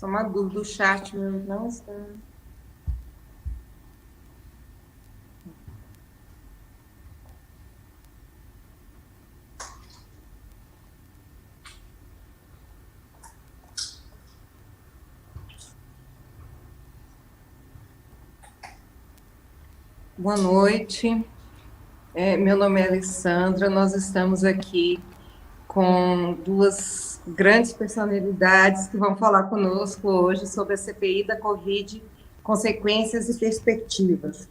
Só uma dúvida, o chat meu não está... Boa noite, meu nome é Alessandra, nós estamos aqui com duas grandes personalidades que vão falar conosco hoje sobre a CPI da Covid, consequências e perspectivas.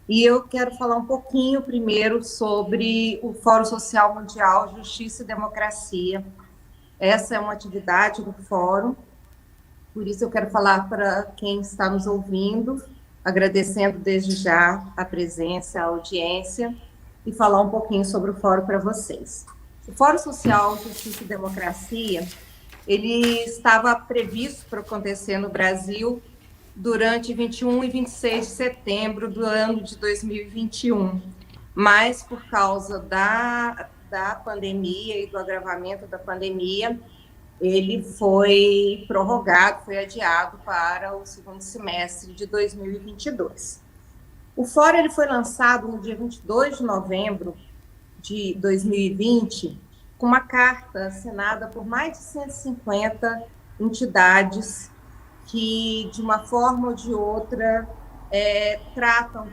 E eu quero falar um pouquinho primeiro sobre o Fórum Social Mundial Justiça e Democracia. Essa é uma atividade do Fórum, por isso eu quero falar para quem está nos ouvindo, agradecendo desde já a presença, a audiência, e falar um pouquinho sobre o Fórum para vocês. O Fórum Social Justiça e Democracia, ele estava previsto para acontecer no Brasil durante 21 e 26 de setembro do ano de 2021, mas por causa da pandemia e do agravamento da pandemia, ele foi prorrogado, foi adiado para o segundo semestre de 2022. O Fórum ele foi lançado no dia 22 de novembro de 2020, com uma carta assinada por mais de 150 entidades que, de uma forma ou de outra,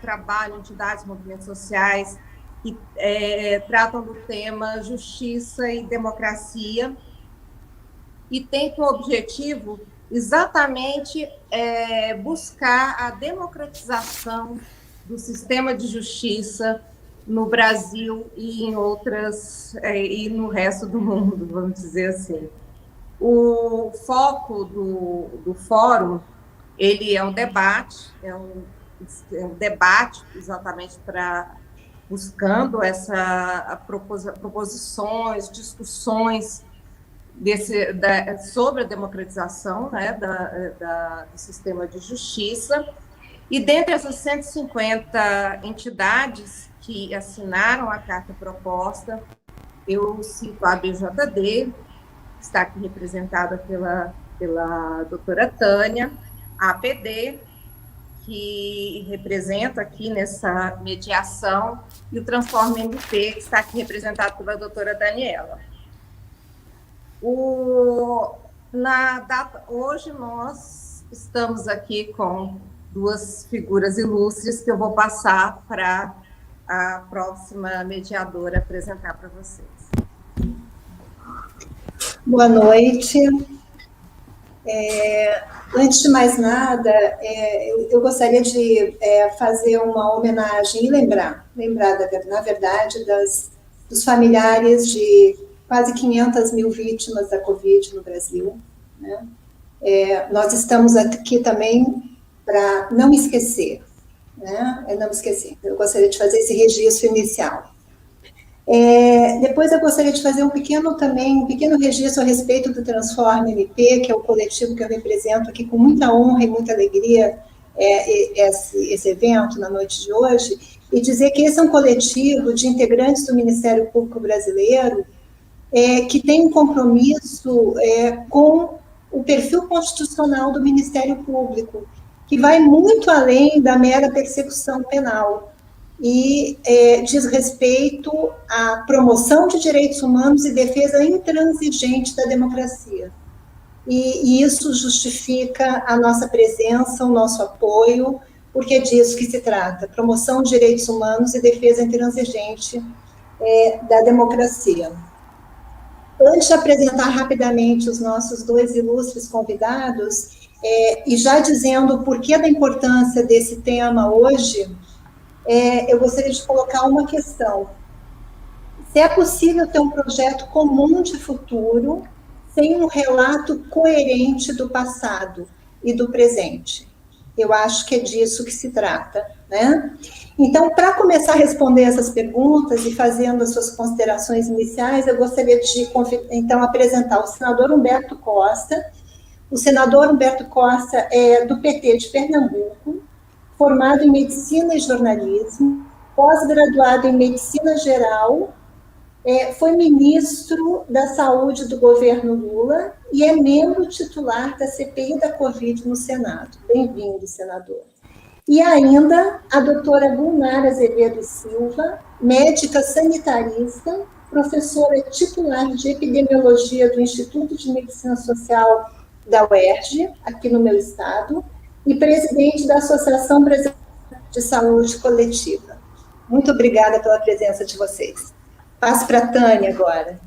trabalham, entidades, movimentos sociais, que tratam do tema justiça e democracia, e tem como objetivo exatamente buscar a democratização do sistema de justiça no Brasil e em outras, e no resto do mundo, vamos dizer assim. O foco do fórum, ele é um debate, exatamente para buscando proposições, discussões sobre a democratização, né, do sistema de justiça. E dentre essas 150 entidades que assinaram a carta proposta, eu cito a ABJD, que está aqui representada pela doutora Tânia, a APD, que representa aqui nessa mediação, e o Transforma MP, que está aqui representado pela doutora Daniela. Hoje nós estamos aqui com duas figuras ilustres que eu vou passar para a próxima mediadora apresentar para vocês. Boa noite. Antes de mais nada, eu gostaria de fazer uma homenagem e lembrar na verdade, dos familiares de quase 500 mil vítimas da Covid no Brasil, né? Nós estamos aqui também para não esquecer, né? Não esquecer. Eu gostaria de fazer esse registro inicial. Depois eu gostaria de fazer um pequeno registro a respeito do Transforma MP, que é o coletivo que eu represento aqui com muita honra e muita alegria, esse evento na noite de hoje, e dizer que esse é um coletivo de integrantes do Ministério Público Brasileiro, que tem um compromisso com o perfil constitucional do Ministério Público, que vai muito além da mera persecução penal e diz respeito à promoção de direitos humanos e defesa intransigente da democracia. E isso justifica a nossa presença, o nosso apoio, porque é disso que se trata, promoção de direitos humanos e defesa intransigente da democracia. Antes de apresentar rapidamente os nossos dois ilustres convidados, e já dizendo o porquê da importância desse tema hoje, eu gostaria de colocar uma questão. Se é possível ter um projeto comum de futuro sem um relato coerente do passado e do presente? Eu acho que é disso que se trata, né? Então, para começar a responder essas perguntas e fazendo as suas considerações iniciais, eu gostaria de, então, apresentar o senador Humberto Costa. O senador Humberto Costa é do PT de Pernambuco, formado em Medicina e Jornalismo, pós-graduado em Medicina Geral foi ministro da Saúde do governo Lula e é membro titular da CPI da Covid no Senado. Bem-vindo, senador. E ainda a doutora Gulnara Azevedo Silva, médica sanitarista, professora titular de epidemiologia do Instituto de Medicina Social da UERJ, aqui no meu estado, e presidente da Associação Brasileira de Saúde Coletiva. Muito obrigada pela presença de vocês. Passo para a Tânia agora.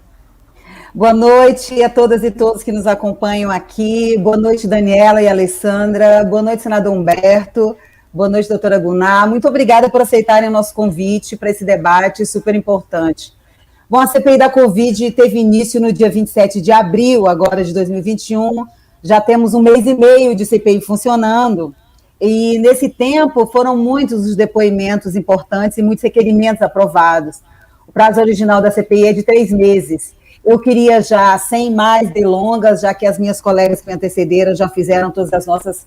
Boa noite a todas e todos que nos acompanham aqui. Boa noite, Daniela e Alessandra. Boa noite, senador Humberto. Boa noite, doutora Gunar. Muito obrigada por aceitarem o nosso convite para esse debate super importante. Bom, a CPI da Covid teve início no dia 27 de abril, agora de 2021. Já temos 1 mês e meio de CPI funcionando. E, nesse tempo, foram muitos os depoimentos importantes e muitos requerimentos aprovados. O prazo original da CPI é de 3 meses. Eu queria já, sem mais delongas, já que as minhas colegas que me antecederam já fizeram todas as nossas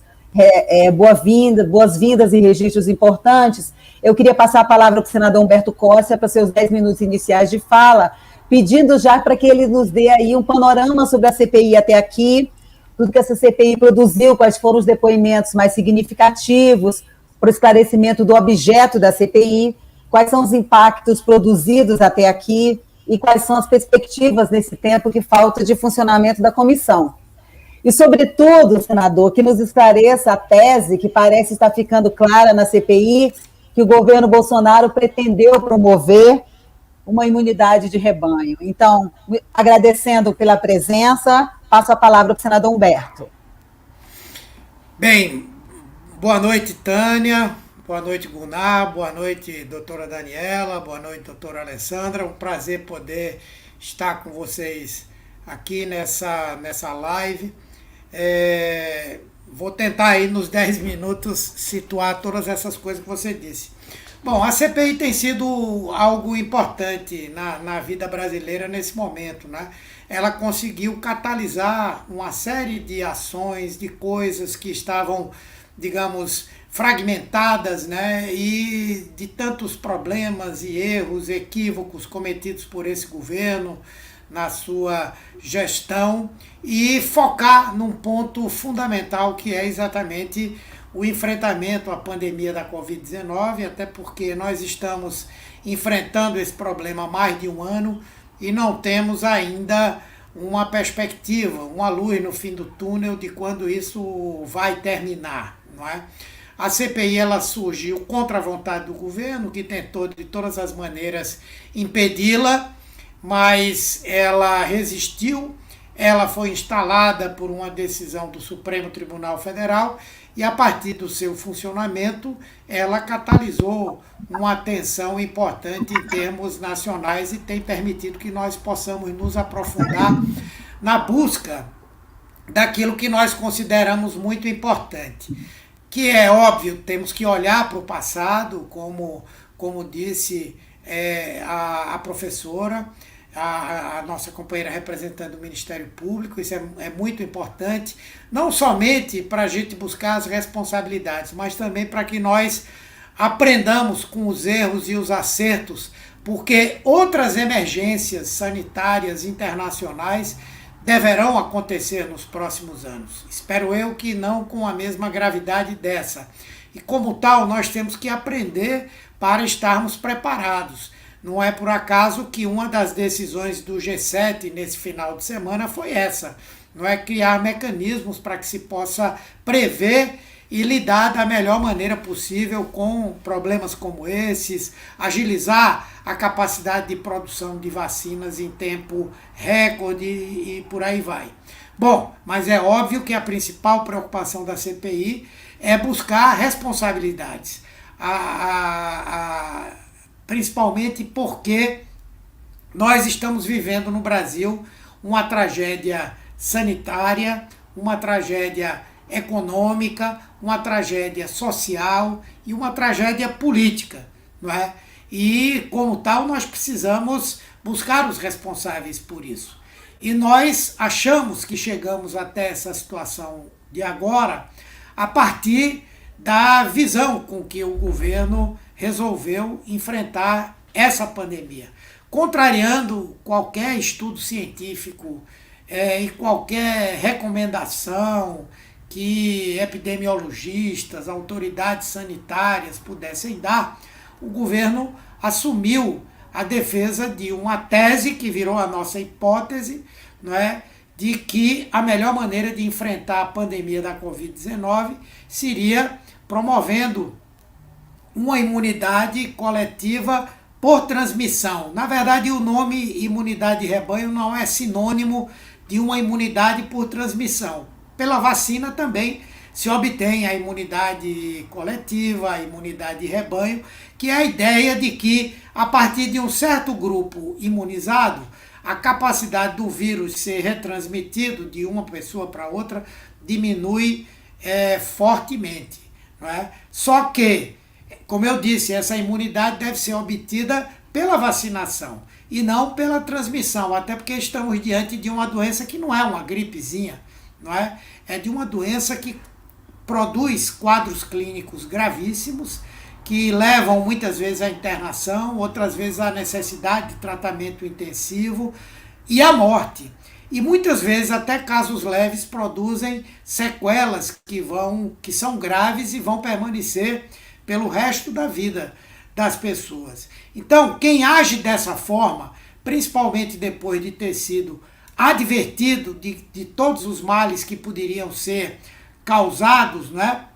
boas-vindas e registros importantes, eu queria passar a palavra para o senador Humberto Costa para seus 10 minutos iniciais de fala, pedindo já para que ele nos dê aí um panorama sobre a CPI até aqui, tudo que essa CPI produziu, quais foram os depoimentos mais significativos para o esclarecimento do objeto da CPI, quais são os impactos produzidos até aqui e quais são as perspectivas nesse tempo que falta de funcionamento da comissão. E, sobretudo, senador, que nos esclareça a tese que parece estar ficando clara na CPI, que o governo Bolsonaro pretendeu promover uma imunidade de rebanho. Então, agradecendo pela presença, passo a palavra para o senador Humberto. Bem, boa noite, Tânia, boa noite, Gunar, boa noite, doutora Daniela, boa noite, doutora Alessandra. Um prazer poder estar com vocês aqui nessa live. Vou tentar aí nos 10 minutos situar todas essas coisas que você disse. Bom, a CPI tem sido algo importante na vida brasileira nesse momento, né? Ela conseguiu catalisar uma série de ações, de coisas que estavam, digamos, fragmentadas, né? E de tantos problemas e erros, equívocos cometidos por esse governo na sua gestão, e focar num ponto fundamental que é exatamente o enfrentamento à pandemia da Covid-19, até porque nós estamos enfrentando esse problema há mais de um ano e não temos ainda uma perspectiva, uma luz no fim do túnel de quando isso vai terminar, não é? A CPI ela surgiu contra a vontade do governo, que tentou de todas as maneiras impedi-la, mas ela resistiu, ela foi instalada por uma decisão do Supremo Tribunal Federal e, a partir do seu funcionamento, ela catalisou uma atenção importante em termos nacionais e tem permitido que nós possamos nos aprofundar na busca daquilo que nós consideramos muito importante, que é óbvio, temos que olhar para o passado, como disse a professora, a nossa companheira representante do Ministério Público. Isso é muito importante, não somente para a gente buscar as responsabilidades, mas também para que nós aprendamos com os erros e os acertos, porque outras emergências sanitárias internacionais deverão acontecer nos próximos anos. Espero eu que não com a mesma gravidade dessa. E como tal, nós temos que aprender para estarmos preparados. Não é por acaso que uma das decisões do G7 nesse final de semana foi essa, não é criar mecanismos para que se possa prever e lidar da melhor maneira possível com problemas como esses, agilizar a capacidade de produção de vacinas em tempo recorde e por aí vai. Bom, mas é óbvio que a principal preocupação da CPI é buscar responsabilidades, principalmente porque nós estamos vivendo no Brasil uma tragédia sanitária, uma tragédia econômica, uma tragédia social e uma tragédia política, não é? E, como tal, nós precisamos buscar os responsáveis por isso. E nós achamos que chegamos até essa situação de agora a partir da visão com que o governo resolveu enfrentar essa pandemia. contrariando qualquer estudo científico e qualquer recomendação que epidemiologistas, autoridades sanitárias pudessem dar, o governo assumiu a defesa de uma tese que virou a nossa hipótese, não é? De que a melhor maneira de enfrentar a pandemia da Covid-19 seria promovendo uma imunidade coletiva por transmissão. Na verdade, o nome imunidade de rebanho não é sinônimo de uma imunidade por transmissão. Pela vacina também se obtém a imunidade coletiva, a imunidade de rebanho, que é a ideia de que, a partir de um certo grupo imunizado, a capacidade do vírus ser retransmitido de uma pessoa para outra diminui fortemente. Não é? Só que, como eu disse, essa imunidade deve ser obtida pela vacinação e não pela transmissão, até porque estamos diante de uma doença que não é uma gripezinha, não é? É de uma doença que produz quadros clínicos gravíssimos, que levam muitas vezes à internação, outras vezes à necessidade de tratamento intensivo e à morte. E muitas vezes até casos leves produzem sequelas que são graves e vão permanecer pelo resto da vida das pessoas. Então, quem age dessa forma, principalmente depois de ter sido advertido de todos os males que poderiam ser causados, né,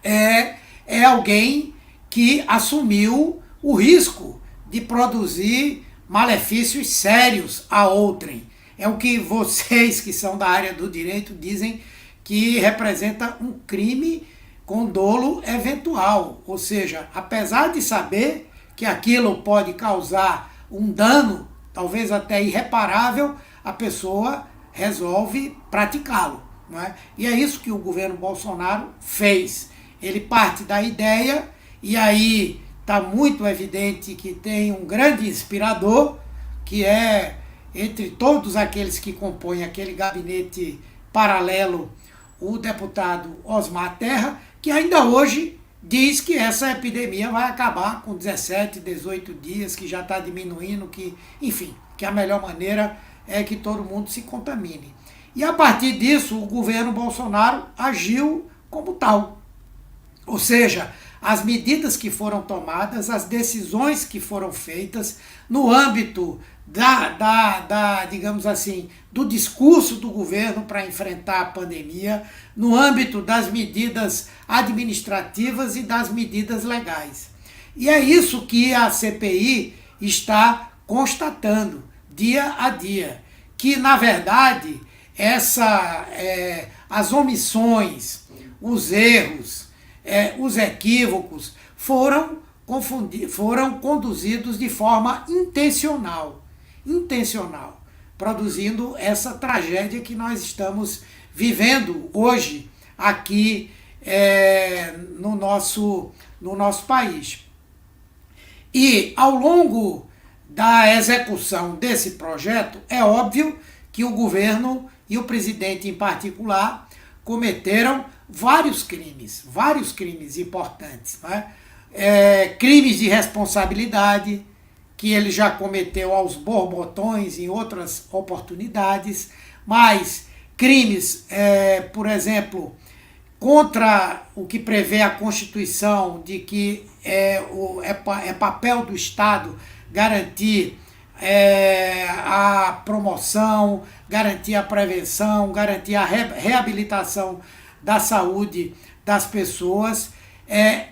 é alguém que assumiu o risco de produzir malefícios sérios a outrem. É o que vocês que são da área do direito dizem que representa um crime com dolo eventual. Ou seja, apesar de saber que aquilo pode causar um dano, talvez até irreparável, a pessoa resolve praticá-lo. Não é? E é isso que o governo Bolsonaro fez. Ele parte da ideia, e aí está muito evidente que tem um grande inspirador, que é, entre todos aqueles que compõem aquele gabinete paralelo, o deputado Osmar Terra, que ainda hoje diz que essa epidemia vai acabar com 17, 18 dias, que já está diminuindo, que, enfim, que a melhor maneira é que todo mundo se contamine. E a partir disso, o governo Bolsonaro agiu como tal. Ou seja, as medidas que foram tomadas, as decisões que foram feitas no âmbito digamos assim, do discurso do governo para enfrentar a pandemia, no âmbito das medidas administrativas e das medidas legais. E é isso que a CPI está constatando dia a dia, que na verdade as omissões, os erros, os equívocos foram conduzidos de forma intencional, produzindo essa tragédia que nós estamos vivendo hoje aqui no nosso país. E ao longo da execução desse projeto, é óbvio que o governo e o presidente em particular cometeram vários crimes importantes, né? Crimes de responsabilidade, que ele já cometeu aos borbotões em outras oportunidades, mas crimes, por exemplo, contra o que prevê a Constituição, de que é papel do Estado garantir a promoção, garantir a prevenção, garantir a reabilitação da saúde das pessoas,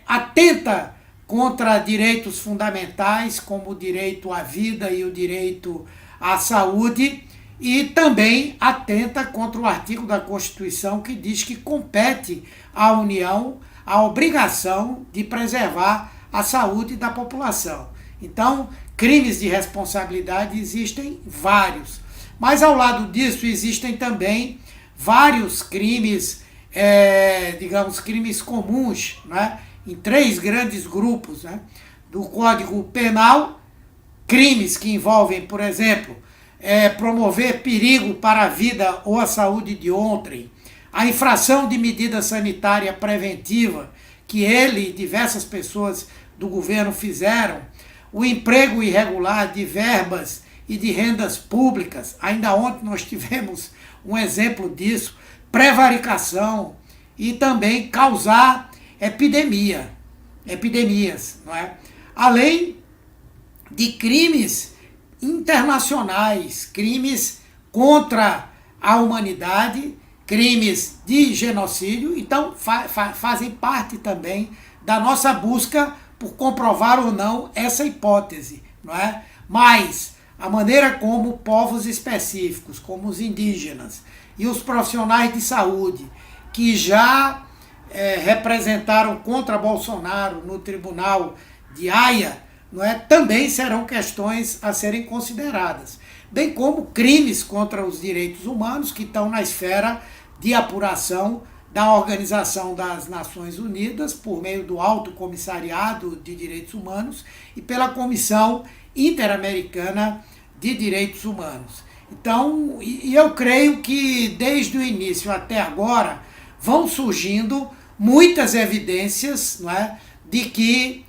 atenta contra direitos fundamentais, como o direito à vida e o direito à saúde, e também atenta contra o artigo da Constituição que diz que compete à União a obrigação de preservar a saúde da população. Então, crimes de responsabilidade existem vários, mas ao lado disso existem também vários crimes, digamos, crimes comuns, né, em 3 grandes grupos, né, do Código Penal, crimes que envolvem, por exemplo, promover perigo para a vida ou a saúde de outrem, a infração de medida sanitária preventiva, que ele e diversas pessoas do governo fizeram, o emprego irregular de verbas e de rendas públicas. Ainda ontem nós tivemos um exemplo disso, prevaricação e também causar epidemias, não é? Além de crimes internacionais, crimes contra a humanidade, crimes de genocídio, então fazem parte também da nossa busca por comprovar ou não essa hipótese, não é? Mas a maneira como povos específicos, como os indígenas e os profissionais de saúde, que já representaram contra Bolsonaro no Tribunal de Haia, não é? Também serão questões a serem consideradas, bem como crimes contra os direitos humanos que estão na esfera de apuração da Organização das Nações Unidas, por meio do Alto Comissariado de Direitos Humanos e pela Comissão Interamericana de Direitos Humanos. Então, eu creio que desde o início até agora vão surgindo muitas evidências, não é, de que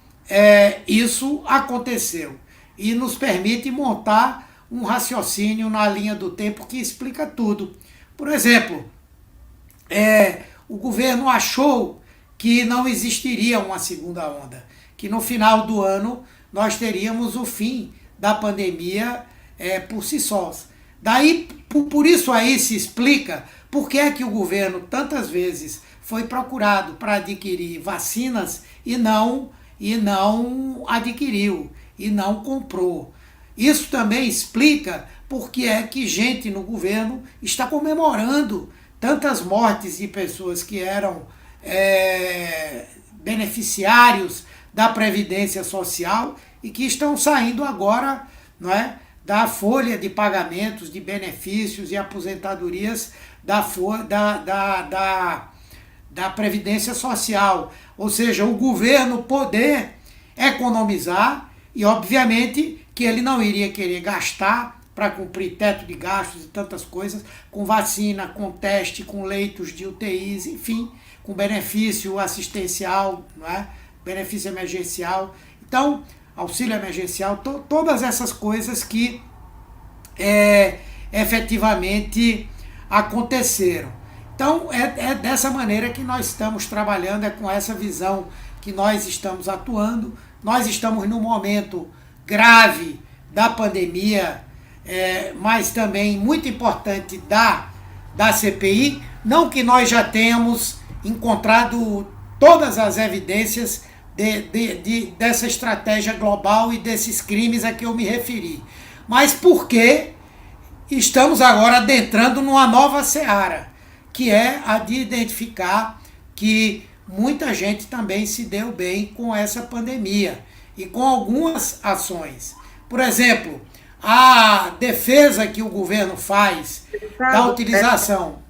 isso aconteceu e nos permite montar um raciocínio na linha do tempo que explica tudo. Por exemplo, o governo achou que não existiria uma segunda onda, que no final do ano nós teríamos o fim da pandemia por si sós. Daí, por isso aí se explica por que é que o governo tantas vezes foi procurado para adquirir vacinas e não adquiriu, e não comprou. Isso também explica por que é que gente no governo está comemorando tantas mortes de pessoas que eram beneficiários da Previdência Social e que estão saindo agora, não é, da folha de pagamentos de benefícios e aposentadorias da Previdência Social. Ou seja, o governo poder economizar e, obviamente, que ele não iria querer gastar para cumprir teto de gastos e tantas coisas, com vacina, com teste, com leitos de UTIs, enfim, com benefício assistencial, não é? Benefício emergencial. Então, auxílio emergencial, todas essas coisas que efetivamente aconteceram. Então, é dessa maneira que nós estamos trabalhando, é com essa visão que nós estamos atuando. Nós estamos num momento grave da pandemia, mas também muito importante da CPI, não que nós já tenhamos encontrado todas as evidências dessa estratégia global e desses crimes a que eu me referi, mas porque estamos agora adentrando numa nova seara, que é a de identificar que muita gente também se deu bem com essa pandemia e com algumas ações. Por exemplo, a defesa que o governo faz da utilização...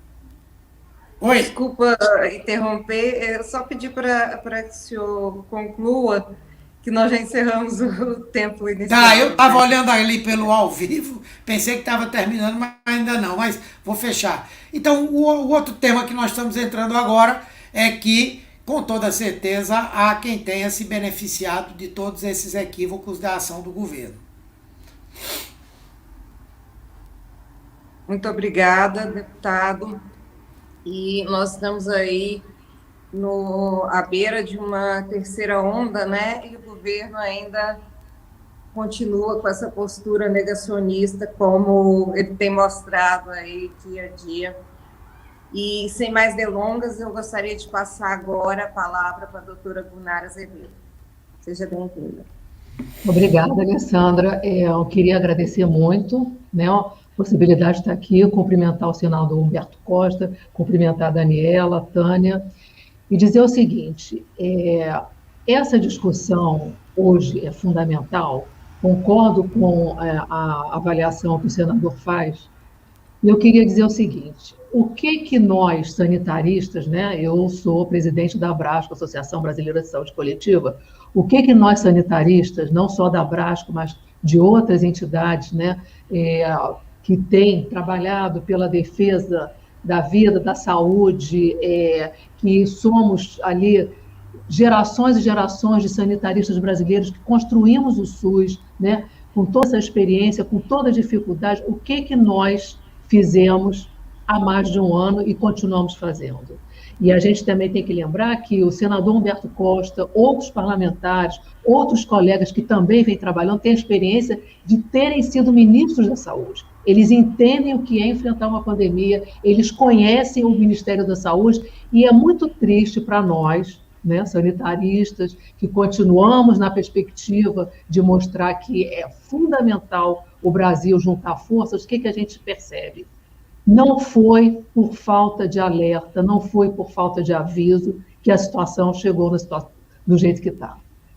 Oi? Desculpa interromper, eu só pedi para que o senhor conclua, que nós já encerramos o tempo inicial. Tá, eu estava olhando ali pelo ao vivo, pensei que estava terminando, mas ainda não, mas vou fechar. Então, o outro tema que nós estamos entrando agora é que, com toda certeza, há quem tenha se beneficiado de todos esses equívocos da ação do governo. Muito obrigada, deputado. E nós estamos aí à beira de uma terceira onda, né? E o governo ainda continua com essa postura negacionista, como ele tem mostrado aí dia a dia. E, sem mais delongas, eu gostaria de passar agora a palavra para a doutora Gunara Azevedo. Seja bem-vinda. Obrigada, Alessandra. Eu queria agradecer muito, né, a possibilidade de estar aqui, cumprimentar o senador Humberto Costa, cumprimentar a Daniela, a Tânia, e dizer o seguinte, essa discussão hoje é fundamental, concordo com a avaliação que o senador faz, e eu queria dizer o seguinte, o que nós, sanitaristas, né, eu sou presidente da Abrasco, Associação Brasileira de Saúde Coletiva, o que nós, sanitaristas, não só da Abrasco, mas de outras entidades, né, que têm trabalhado pela defesa da vida, da saúde, que somos ali gerações e gerações de sanitaristas brasileiros que construímos o SUS, né, com toda essa experiência, com toda a dificuldade, o que nós fizemos há mais de um ano e continuamos fazendo. E a gente também tem que lembrar que o senador Humberto Costa, outros parlamentares, outros colegas que também vêm trabalhando, têm a experiência de terem sido ministros da saúde. Eles entendem o que é enfrentar uma pandemia, eles conhecem o Ministério da Saúde, e é muito triste para nós, né, sanitaristas, que continuamos na perspectiva de mostrar que é fundamental o Brasil juntar forças. O que a gente percebe? Não foi por falta de alerta, não foi por falta de aviso que a situação chegou do jeito que está.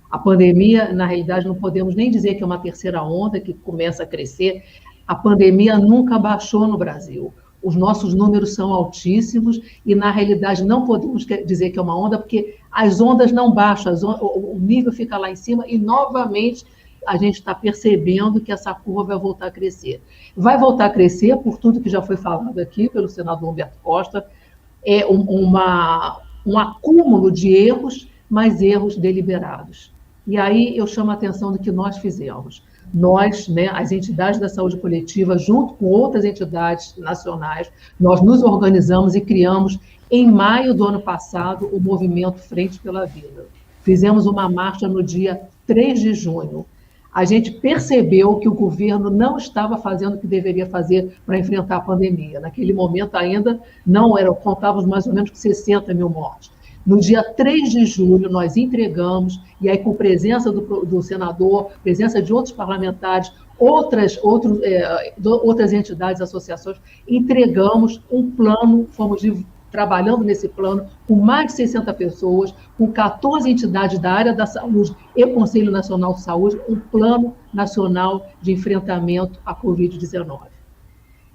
A pandemia, na realidade, não podemos nem dizer que é uma terceira onda que começa a crescer. A pandemia nunca baixou no Brasil. Os nossos números são altíssimos e, na realidade, não podemos dizer que é uma onda, porque as ondas não baixam, o nível fica lá em cima e, novamente, a gente está percebendo que essa curva vai voltar a crescer. Vai voltar a crescer por tudo que já foi falado aqui pelo senador Humberto Costa, é um acúmulo de erros, mas erros deliberados. E aí eu chamo a atenção do que nós fizemos. Nós, né, as entidades da saúde coletiva, junto com outras entidades nacionais, nós nos organizamos e criamos, em maio do ano passado, o movimento Frente pela Vida. Fizemos uma marcha no dia 3 de junho. A gente percebeu que o governo não estava fazendo o que deveria fazer para enfrentar a pandemia. Naquele momento ainda não era, contávamos mais ou menos com 60 mil mortes. No dia 3 de julho, nós entregamos, e aí com presença do senador, presença de outros parlamentares, outras entidades, associações, entregamos um plano, fomos trabalhando nesse plano com mais de 60 pessoas, com 14 entidades da área da saúde e Conselho Nacional de Saúde, um plano nacional de enfrentamento à Covid-19.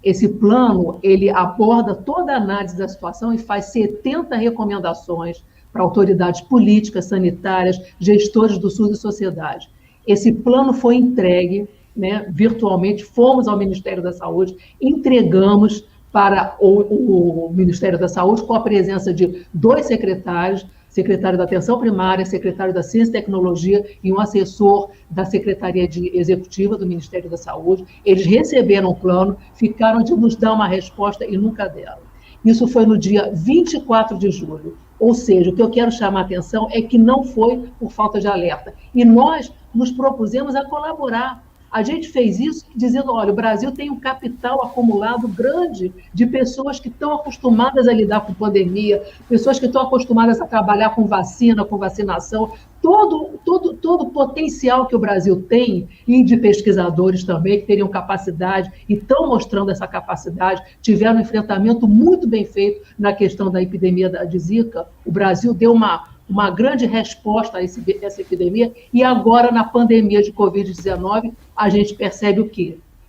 Esse plano, ele aborda toda a análise da situação e faz 70 recomendações para autoridades políticas, sanitárias, gestores do SUS e sociedade. Esse plano foi entregue, né, virtualmente, fomos ao Ministério da Saúde, entregamos para o Ministério da Saúde, com a presença de 2 secretários, secretário da Atenção Primária, secretário da Ciência e Tecnologia e um assessor da Secretaria Executiva do Ministério da Saúde. Eles receberam o plano, ficaram de nos dar uma resposta e nunca deram. Isso foi no dia 24 de julho. Ou seja, o que eu quero chamar a atenção é que não foi por falta de alerta. E nós nos propusemos a colaborar. A gente fez isso dizendo, olha, o Brasil tem um capital acumulado grande de pessoas que estão acostumadas a lidar com pandemia, pessoas que estão acostumadas a trabalhar com vacina, com vacinação, todo o potencial que o Brasil tem, e de pesquisadores também, que teriam capacidade, e estão mostrando essa capacidade, tiveram um enfrentamento muito bem feito na questão da epidemia de Zika. O Brasil deu uma grande resposta a essa epidemia, e agora, na pandemia de Covid-19, a gente percebe o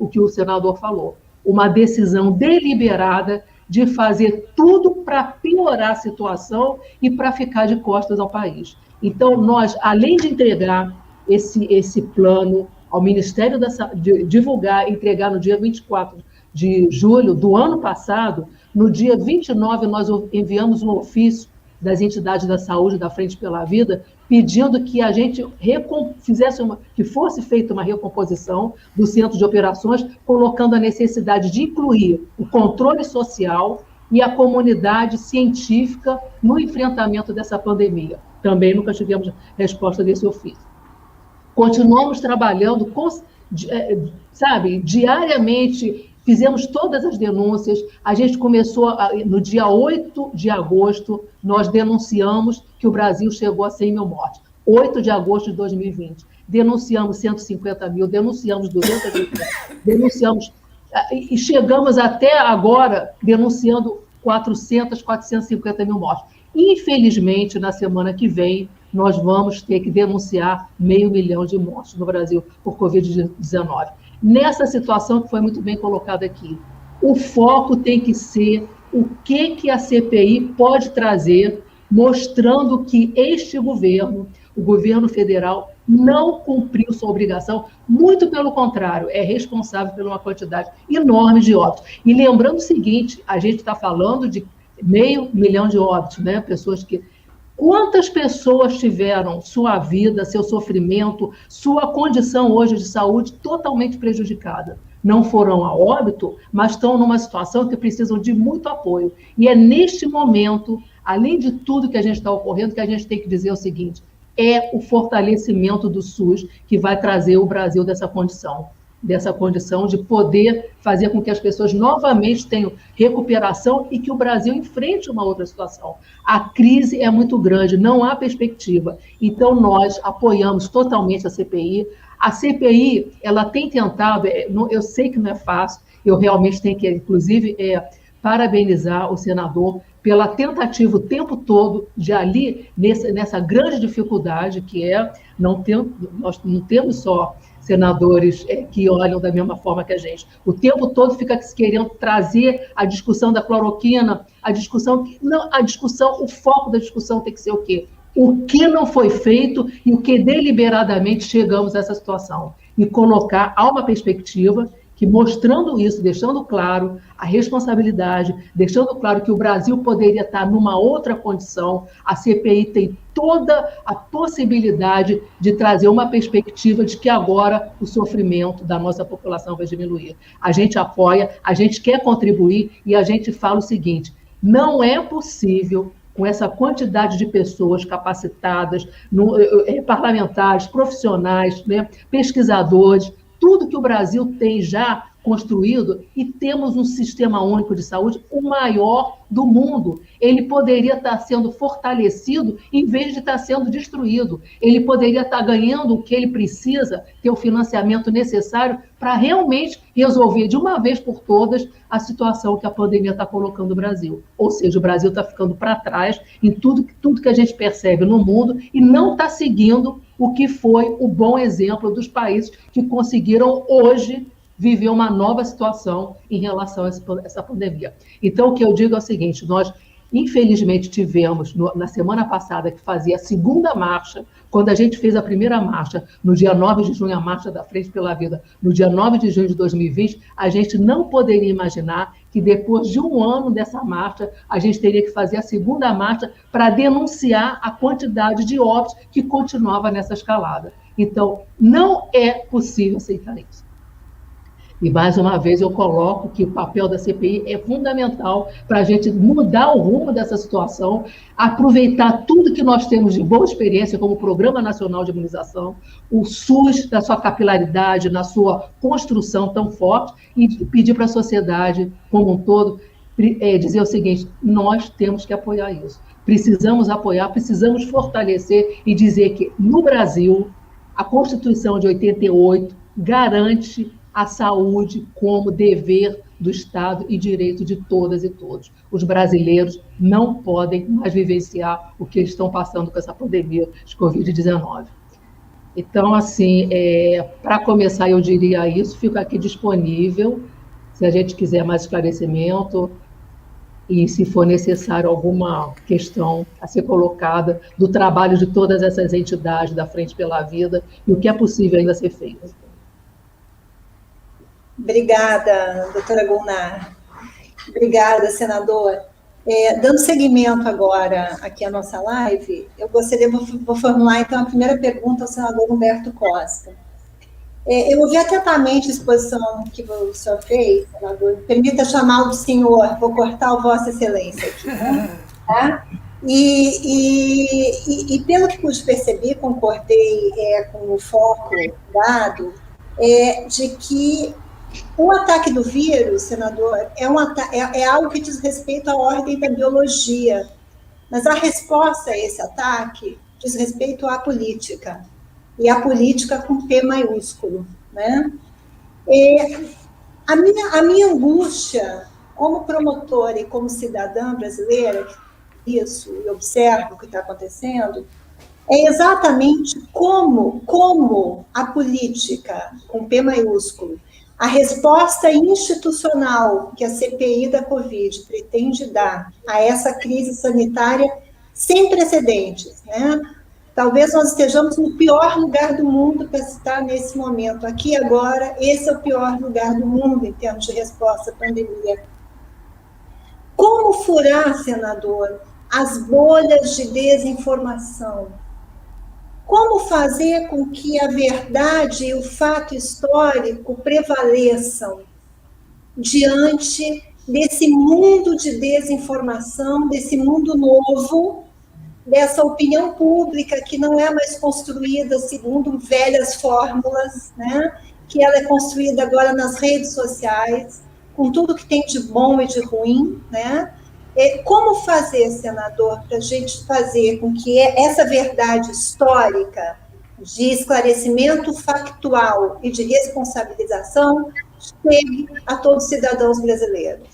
que o senador falou, uma decisão deliberada de fazer tudo para piorar a situação e para ficar de costas ao país. Então, nós, além de entregar esse plano ao Ministério da Saúde, divulgar, entregar no dia 24 de julho do ano passado, no dia 29 nós enviamos um ofício das entidades da saúde, da Frente pela Vida, pedindo que a gente que fosse feita uma recomposição do centro de operações, colocando a necessidade de incluir o controle social e a comunidade científica no enfrentamento dessa pandemia. Também nunca tivemos resposta desse ofício. Continuamos trabalhando, diariamente. Fizemos todas as denúncias, a gente começou, no dia 8 de agosto, nós denunciamos que o Brasil chegou a 100 mil mortes. 8 de agosto de 2020. Denunciamos 150 mil, denunciamos 200 mil, denunciamos, e chegamos até agora denunciando 450 mil mortes. Infelizmente, na semana que vem, nós vamos ter que denunciar 500 mil de mortes no Brasil por Covid-19. Nessa situação que foi muito bem colocada aqui, o foco tem que ser o que a CPI pode trazer, mostrando que este governo, o governo federal, não cumpriu sua obrigação, muito pelo contrário, é responsável por uma quantidade enorme de óbitos. E lembrando o seguinte, a gente está falando de 500 mil de óbitos, né? Pessoas que Quantas pessoas tiveram sua vida, seu sofrimento, sua condição hoje de saúde totalmente prejudicada? Não foram a óbito, mas estão numa situação que precisam de muito apoio. E é neste momento, além de tudo que a gente está ocorrendo, que a gente tem que dizer o seguinte: é o fortalecimento do SUS que vai trazer o Brasil dessa condição de poder fazer com que as pessoas novamente tenham recuperação e que o Brasil enfrente uma outra situação. A crise é muito grande, não há perspectiva. Então, nós apoiamos totalmente a CPI. A CPI, ela tem tentado, eu sei que não é fácil, eu realmente tenho que, inclusive, parabenizar o senador pela tentativa o tempo todo de ali, nessa grande dificuldade que nós não temos só senadores que olham da mesma forma que a gente. O tempo todo fica querendo trazer a discussão da cloroquina, o foco da discussão tem que ser o quê? O que não foi feito e o que deliberadamente chegamos a essa situação. E colocar a uma perspectiva que, mostrando isso, deixando claro a responsabilidade, deixando claro que o Brasil poderia estar numa outra condição, a CPI tem toda a possibilidade de trazer uma perspectiva de que agora o sofrimento da nossa população vai diminuir. A gente apoia, a gente quer contribuir e a gente fala o seguinte: não é possível, com essa quantidade de pessoas capacitadas, parlamentares, profissionais, né, pesquisadores, tudo que o Brasil tem já construído, e temos um sistema único de saúde, o maior do mundo. Ele poderia estar sendo fortalecido em vez de estar sendo destruído. Ele poderia estar ganhando o que ele precisa, ter o financiamento necessário para realmente resolver de uma vez por todas a situação que a pandemia está colocando o Brasil. Ou seja, o Brasil está ficando para trás em tudo que a gente percebe no mundo e não está seguindo o que foi o bom exemplo dos países que conseguiram hoje viver uma nova situação em relação a essa pandemia. Então, o que eu digo é o seguinte: nós, infelizmente, tivemos, na semana passada, que fazia a segunda marcha, quando a gente fez a primeira marcha, no dia 9 de junho, a Marcha da Frente pela Vida, no dia 9 de junho de 2020, a gente não poderia imaginar que depois de um ano dessa marcha, a gente teria que fazer a segunda marcha para denunciar a quantidade de óbitos que continuava nessa escalada. Então, não é possível aceitar isso. E, mais uma vez, eu coloco que o papel da CPI é fundamental para a gente mudar o rumo dessa situação, aproveitar tudo que nós temos de boa experiência, como o Programa Nacional de Imunização, o SUS, na sua capilaridade, na sua construção tão forte, e pedir para a sociedade como um todo, dizer o seguinte: nós temos que apoiar isso. Precisamos apoiar, precisamos fortalecer e dizer que, no Brasil, a Constituição de 88 garante a saúde como dever do Estado e direito de todas e todos. Os brasileiros não podem mais vivenciar o que eles estão passando com essa pandemia de Covid-19. Então, assim, para começar, eu diria isso, fico aqui disponível, se a gente quiser mais esclarecimento e, se for necessário, alguma questão a ser colocada do trabalho de todas essas entidades da Frente pela Vida e o que é possível ainda ser feito. Obrigada, doutora Gulnar. Obrigada, senador. Dando seguimento agora aqui à nossa live, eu vou formular então a primeira pergunta ao senador Humberto Costa. Eu ouvi atentamente a exposição que o senhor fez, senador. Permita chamá-lo de senhor, vou cortar o Vossa Excelência aqui, né? Tá? E pelo que pude perceber, concordei com o foco dado, de que o ataque do vírus, senador, é algo que diz respeito à ordem da biologia, mas a resposta a esse ataque diz respeito à política, e a política com P maiúsculo, né? A minha angústia, como promotora e como cidadã brasileira, isso, e observo o que está acontecendo, é exatamente como a política, com P maiúsculo, a resposta institucional que a CPI da Covid pretende dar a essa crise sanitária sem precedentes, né? Talvez nós estejamos no pior lugar do mundo para estar nesse momento. Aqui agora, esse é o pior lugar do mundo em termos de resposta à pandemia. Como furar, senador, as bolhas de desinformação. Como fazer com que a verdade e o fato histórico prevaleçam diante desse mundo de desinformação, desse mundo novo, dessa opinião pública que não é mais construída segundo velhas fórmulas, né? Que ela é construída agora nas redes sociais, com tudo que tem de bom e de ruim, né? Como fazer, senador, para a gente fazer com que essa verdade histórica de esclarecimento factual e de responsabilização chegue a todos os cidadãos brasileiros?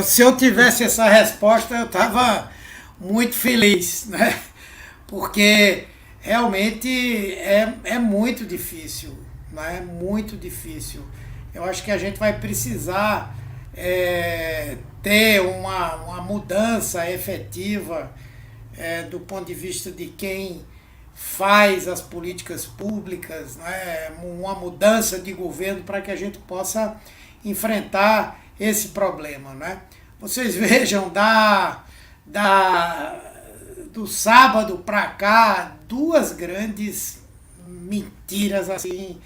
Se eu tivesse essa resposta, eu estava muito feliz, né? Porque realmente é muito difícil, né? Muito difícil. Eu acho que a gente vai precisar ter uma mudança efetiva do ponto de vista de quem faz as políticas públicas, né? Uma mudança de governo para que a gente possa enfrentar esse problema, né? Vocês vejam, do sábado para cá, duas grandes mentiras assim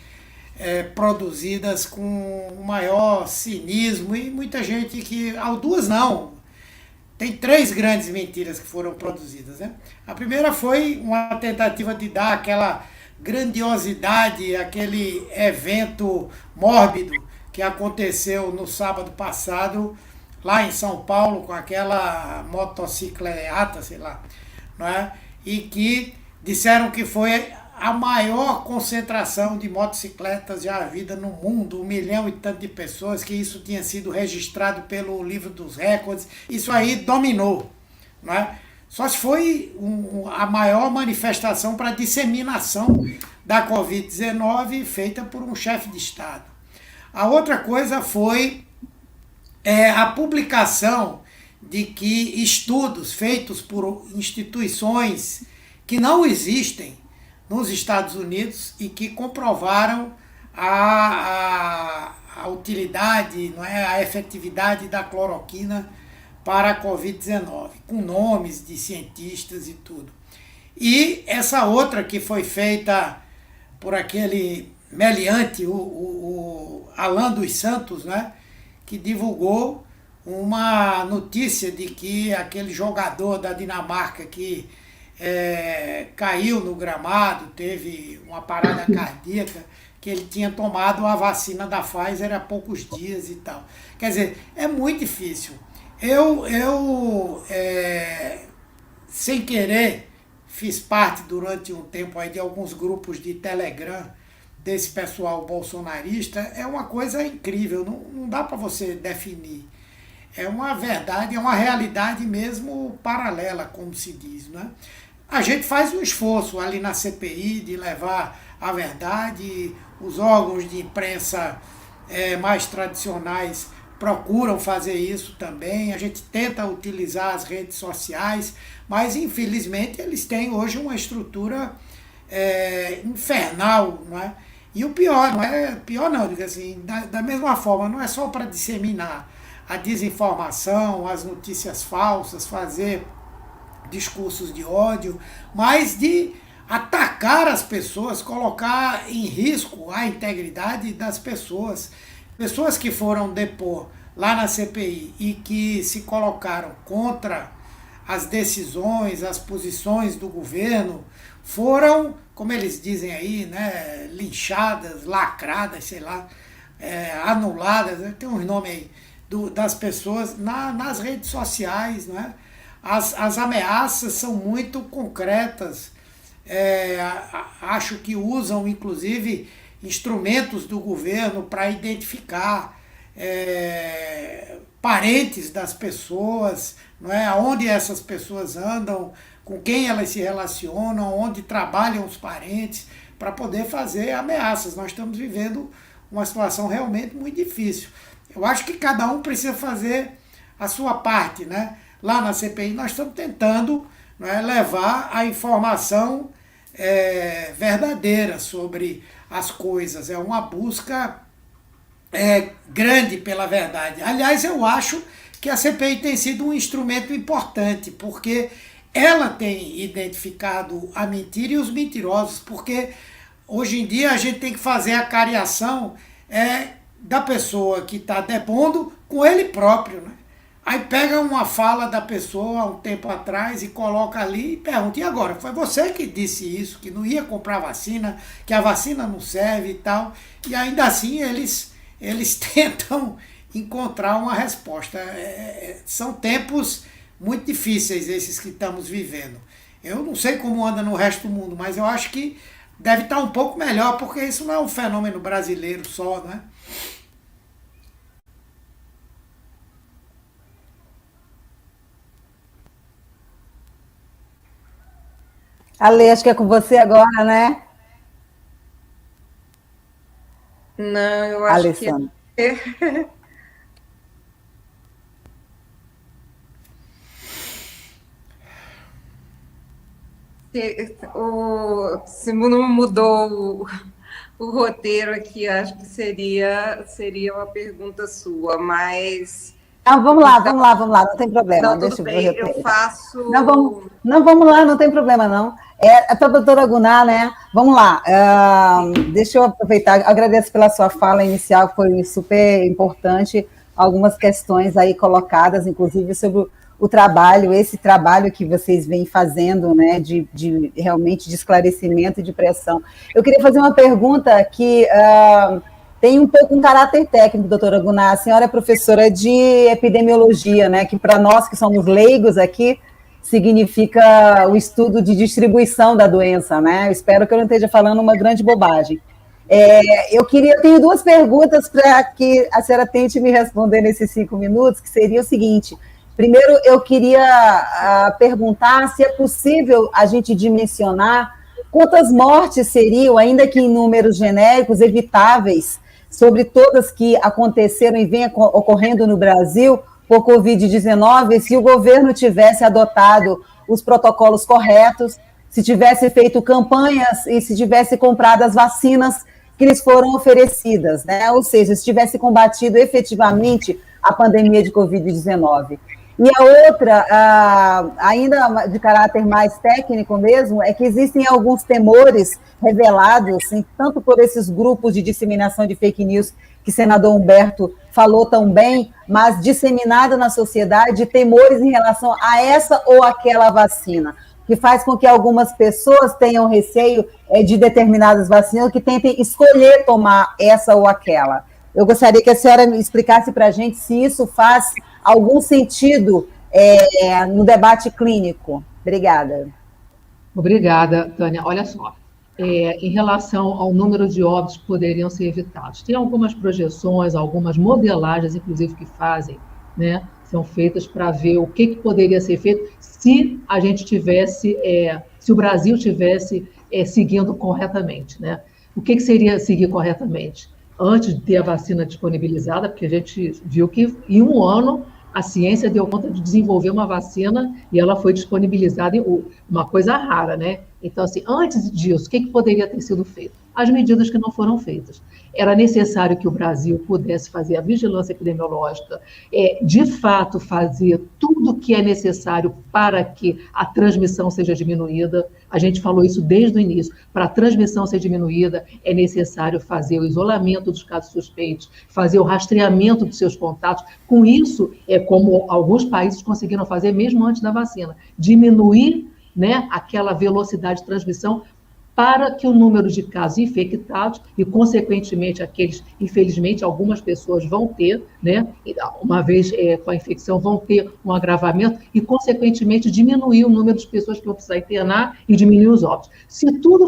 produzidas com o maior cinismo e muita gente que... Duas não, tem três grandes mentiras que foram produzidas, né? A primeira foi uma tentativa de dar aquela grandiosidade, aquele evento mórbido que aconteceu no sábado passado, lá em São Paulo, com aquela motocicleta, sei lá, não é? E que disseram que foi a maior concentração de motocicletas já havida no mundo, 1 milhão e tanto de pessoas, que isso tinha sido registrado pelo livro dos recordes. Isso aí dominou, não é? Só se foi a maior manifestação para disseminação da Covid-19 feita por um chefe de Estado. A outra coisa foi a publicação de que estudos feitos por instituições que não existem nos Estados Unidos e que comprovaram a utilidade, não é, a efetividade da cloroquina para a Covid-19, com nomes de cientistas e tudo. E essa outra que foi feita por aquele meliante, o Alan dos Santos, né, que divulgou uma notícia de que aquele jogador da Dinamarca que caiu no gramado, teve uma parada cardíaca, que ele tinha tomado a vacina da Pfizer há poucos dias e tal. Quer dizer, é muito difícil. Eu sem querer, fiz parte durante um tempo aí de alguns grupos de Telegram desse pessoal bolsonarista. É uma coisa incrível, não dá para você definir. É uma verdade, é uma realidade mesmo paralela, como se diz, né? A gente faz um esforço ali na CPI de levar a verdade, os órgãos de imprensa mais tradicionais procuram fazer isso também, a gente tenta utilizar as redes sociais, mas infelizmente eles têm hoje uma estrutura infernal, não é? E o pior, digo assim, da mesma forma, não é só para disseminar a desinformação, as notícias falsas, fazer discursos de ódio, mas de atacar as pessoas, colocar em risco a integridade das pessoas. Pessoas que foram depor lá na CPI e que se colocaram contra as decisões, as posições do governo, foram, como eles dizem aí, né, linchadas, lacradas, sei lá, anuladas, tem uns nomes aí, das pessoas nas redes sociais, né? As ameaças são muito concretas, acho que usam inclusive instrumentos do governo para identificar parentes das pessoas, não é? Onde essas pessoas andam, com quem elas se relacionam, onde trabalham os parentes, para poder fazer ameaças. Nós estamos vivendo uma situação realmente muito difícil. Eu acho que cada um precisa fazer a sua parte, né? Lá na CPI nós estamos tentando, não é, levar a informação verdadeira sobre as coisas. É uma busca grande pela verdade. Aliás, eu acho que a CPI tem sido um instrumento importante, porque ela tem identificado a mentira e os mentirosos, porque hoje em dia a gente tem que fazer a cariação da pessoa que está depondo com ele próprio, né? Aí pega uma fala da pessoa há um tempo atrás e coloca ali e pergunta, e agora? Foi você que disse isso, que não ia comprar vacina, que a vacina não serve e tal. E ainda assim eles tentam encontrar uma resposta. São tempos muito difíceis esses que estamos vivendo. Eu não sei como anda no resto do mundo, mas eu acho que deve estar um pouco melhor, porque isso não é um fenômeno brasileiro só, né? Ale, acho que é com você agora, né? Não, eu acho Alessandra. que se não mudou o roteiro aqui, acho que seria uma pergunta sua, mas Ah, vamos lá, não tem problema. não, tudo Deixa bem, eu faço. Vamos lá, não tem problema, não. É para a doutora Guná, né? Vamos lá. Deixa eu aproveitar, agradeço pela sua fala inicial, que foi super importante, algumas questões aí colocadas, inclusive sobre o trabalho, esse trabalho que vocês vêm fazendo, né, realmente de esclarecimento e de pressão. Eu queria fazer uma pergunta que tem um pouco um caráter técnico, doutora Guná. A senhora é professora de epidemiologia, né, que para nós que somos leigos aqui, significa o estudo de distribuição da doença, né? Eu espero que eu não esteja falando uma grande bobagem. Eu tenho duas perguntas para que a senhora tente me responder nesses 5 minutos, que seria o seguinte. Primeiro, eu queria perguntar se é possível a gente dimensionar quantas mortes seriam, ainda que em números genéricos, evitáveis, sobre todas que aconteceram e vêm ocorrendo no Brasil por Covid-19, se o governo tivesse adotado os protocolos corretos, se tivesse feito campanhas e se tivesse comprado as vacinas que lhes foram oferecidas, né? Ou seja, se tivesse combatido efetivamente a pandemia de Covid-19. E a outra, ainda de caráter mais técnico mesmo, é que existem alguns temores revelados, assim, tanto por esses grupos de disseminação de fake news que o senador Humberto falou tão bem, mas disseminada na sociedade, temores em relação a essa ou aquela vacina, que faz com que algumas pessoas tenham receio de determinadas vacinas, que tentem escolher tomar essa ou aquela. Eu gostaria que a senhora me explicasse para a gente se isso faz algum sentido no debate clínico. Obrigada. Obrigada, Tânia. Olha só, em relação ao número de óbitos que poderiam ser evitados, tem algumas projeções, algumas modelagens, inclusive, que fazem, né, são feitas para ver o que poderia ser feito se a gente tivesse, se o Brasil tivesse seguindo corretamente, né? O que seria seguir corretamente? Antes de ter a vacina disponibilizada, porque a gente viu que em 1 ano a ciência deu conta de desenvolver uma vacina e ela foi disponibilizada, uma coisa rara, né? Então, assim, antes disso, o que poderia ter sido feito? As medidas que não foram feitas. Era necessário que o Brasil pudesse fazer a vigilância epidemiológica, de fato fazer tudo o que é necessário para que a transmissão seja diminuída. A gente falou isso desde o início. Para a transmissão ser diminuída, é necessário fazer o isolamento dos casos suspeitos, fazer o rastreamento dos seus contatos. Com isso, como alguns países conseguiram fazer mesmo antes da vacina, diminuir, né, aquela velocidade de transmissão para que o número de casos infectados e, consequentemente, infelizmente, algumas pessoas vão ter, né, uma vez com a infecção, vão ter um agravamento e, consequentemente, diminuir o número de pessoas que vão precisar internar e diminuir os óbitos. Se tudo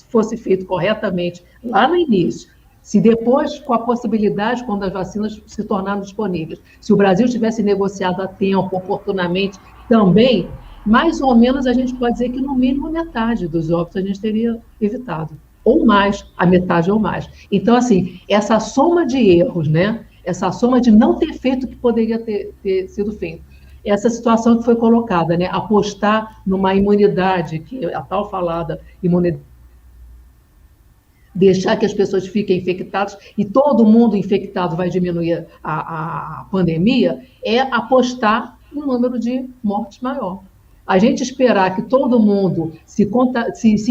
fosse feito corretamente lá no início, se depois, com a possibilidade, quando as vacinas se tornaram disponíveis, se o Brasil tivesse negociado a tempo, oportunamente, também, mais ou menos a gente pode dizer que no mínimo metade dos óbitos a gente teria evitado, ou mais, a metade ou mais. Então, assim, essa soma de erros, né? Essa soma de não ter feito o que poderia ter sido feito, essa situação que foi colocada, né? Apostar numa imunidade, que é a tal falada imunidade, deixar que as pessoas fiquem infectadas e todo mundo infectado vai diminuir a pandemia, é apostar em um número de mortes maior. A gente esperar que todo mundo se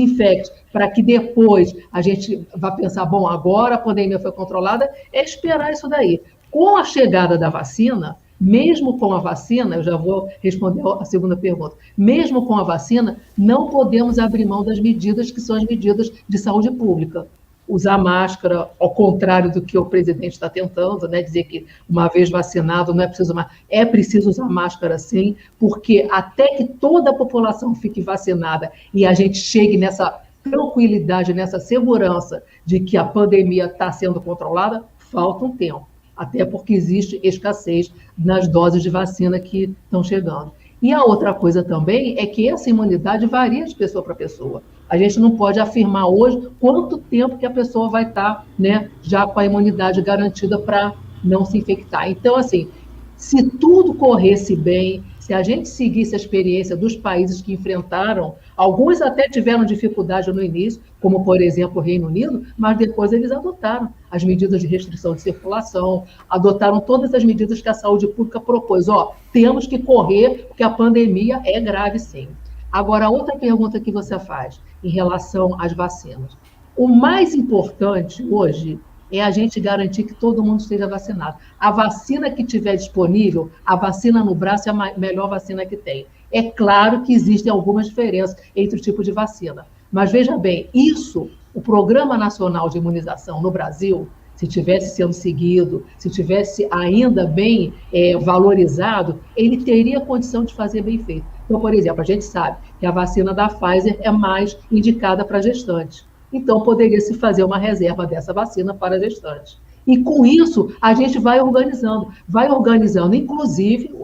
infecte para que depois a gente vá pensar, bom, agora a pandemia foi controlada, é esperar isso daí. Com a chegada da vacina, mesmo com a vacina, eu já vou responder a segunda pergunta, mesmo com a vacina, não podemos abrir mão das medidas que são as medidas de saúde pública. Usar máscara, ao contrário do que o presidente está tentando, né, dizer que uma vez vacinado não é preciso mais, é preciso usar máscara sim, porque até que toda a população fique vacinada e a gente chegue nessa tranquilidade, nessa segurança de que a pandemia está sendo controlada, falta um tempo, até porque existe escassez nas doses de vacina que estão chegando. E a outra coisa também é que essa imunidade varia de pessoa para pessoa. A gente não pode afirmar hoje quanto tempo que a pessoa vai estar, né, já com a imunidade garantida para não se infectar. Então, assim, se tudo corresse bem, se a gente seguisse a experiência dos países que enfrentaram, alguns até tiveram dificuldade no início, como, por exemplo, o Reino Unido, mas depois eles adotaram as medidas de restrição de circulação, adotaram todas as medidas que a saúde pública propôs. Temos que correr, porque a pandemia é grave, sim. Agora, outra pergunta que você faz em relação às vacinas. O mais importante hoje é a gente garantir que todo mundo esteja vacinado. A vacina que tiver disponível, a vacina no braço é a melhor vacina que tem. É claro que existem algumas diferenças entre o tipo de vacina. Mas veja bem, o Programa Nacional de Imunização no Brasil, se tivesse sendo seguido, se tivesse ainda bem valorizado, ele teria condição de fazer bem feito. Então, por exemplo, a gente sabe que a vacina da Pfizer é mais indicada para gestantes. Então, poderia se fazer uma reserva dessa vacina para gestantes. E com isso, a gente vai organizando, inclusive,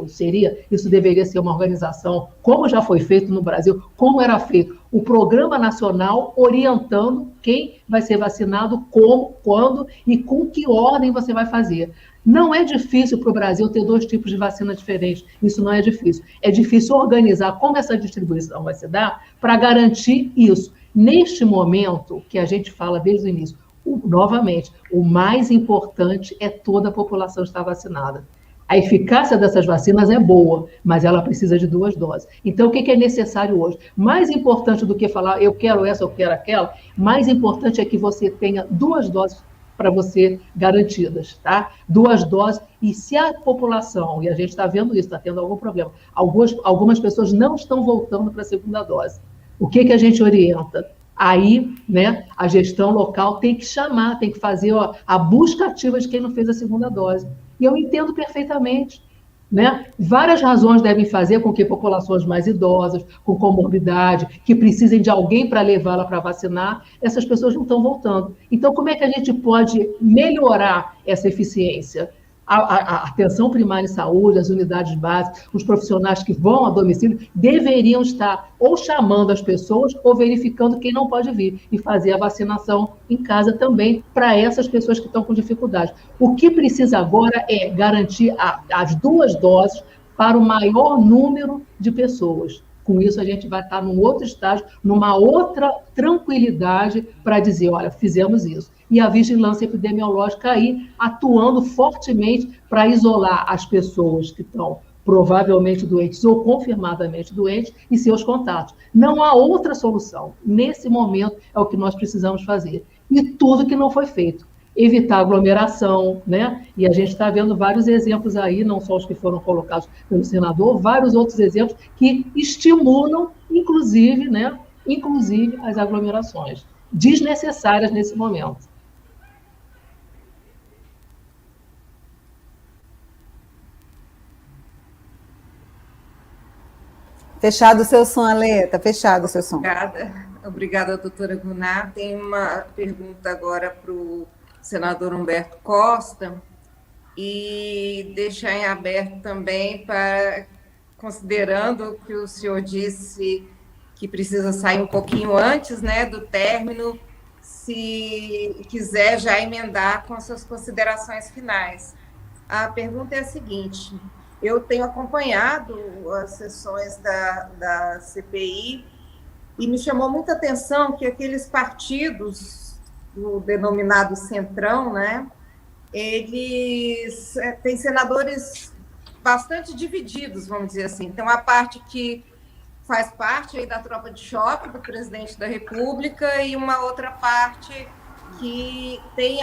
isso deveria ser uma organização, como já foi feito no Brasil, como era feito o Programa Nacional orientando quem vai ser vacinado, como, quando e com que ordem você vai fazer. Não é difícil para o Brasil ter 2 tipos de vacina diferentes, isso não é difícil. É difícil organizar como essa distribuição vai se dar para garantir isso. Neste momento, que a gente fala desde o início, novamente, o mais importante é toda a população estar vacinada. A eficácia dessas vacinas é boa, mas ela precisa de 2 doses. Então, o que é necessário hoje? Mais importante do que falar, eu quero essa, eu quero aquela, mais importante é que você tenha 2 doses para você garantidas, tá? 2 doses, e se a população, e a gente está vendo isso, está tendo algum problema, algumas pessoas não estão voltando para a segunda dose. O que a gente orienta? Aí, né, a gestão local tem que chamar, tem que fazer a busca ativa de quem não fez a segunda dose. E eu entendo perfeitamente, né? Várias razões devem fazer com que populações mais idosas, com comorbidade, que precisem de alguém para levá-la para vacinar, essas pessoas não estão voltando. Então, como é que a gente pode melhorar essa eficiência? A atenção primária em saúde, as unidades básicas, os profissionais que vão a domicílio, deveriam estar ou chamando as pessoas ou verificando quem não pode vir e fazer a vacinação em casa também para essas pessoas que estão com dificuldade. O que precisa agora é garantir as 2 doses para o maior número de pessoas. Com isso, a gente vai estar num outro estágio, numa outra tranquilidade para dizer, olha, fizemos isso. E a vigilância epidemiológica aí atuando fortemente para isolar as pessoas que estão provavelmente doentes ou confirmadamente doentes e seus contatos. Não há outra solução. Nesse momento é o que nós precisamos fazer. E tudo que não foi feito. Evitar aglomeração, né? E a gente está vendo vários exemplos aí, não só os que foram colocados pelo senador, vários outros exemplos que estimulam, inclusive, né? Inclusive as aglomerações desnecessárias nesse momento. Fechado o seu som, Alê, tá fechado o seu som. Obrigada, doutora Gunnar. Tem uma pergunta agora para o senador Humberto Costa, e deixar em aberto também para, considerando o que o senhor disse, que precisa sair um pouquinho antes, né, do término, se quiser já emendar com as suas considerações finais. A pergunta é a seguinte: eu tenho acompanhado as sessões da CPI e me chamou muita atenção que aqueles partidos do denominado Centrão, né, eles têm senadores bastante divididos, vamos dizer assim. Então, a parte que faz parte aí da tropa de choque do presidente da República e uma outra parte que tem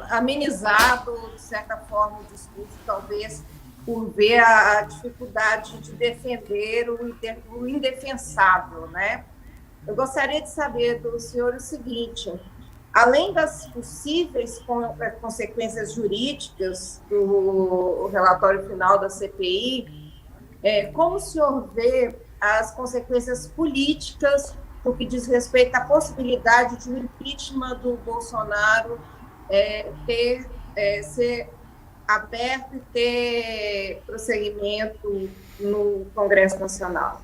amenizado, de certa forma, o discurso, talvez por ver a dificuldade de defender o indefensável, né? Eu gostaria de saber do senhor o seguinte: além das possíveis consequências jurídicas do relatório final da CPI, como o senhor vê as consequências políticas no que diz respeito à possibilidade de um impeachment do Bolsonaro ser aberto e ter prosseguimento no Congresso Nacional?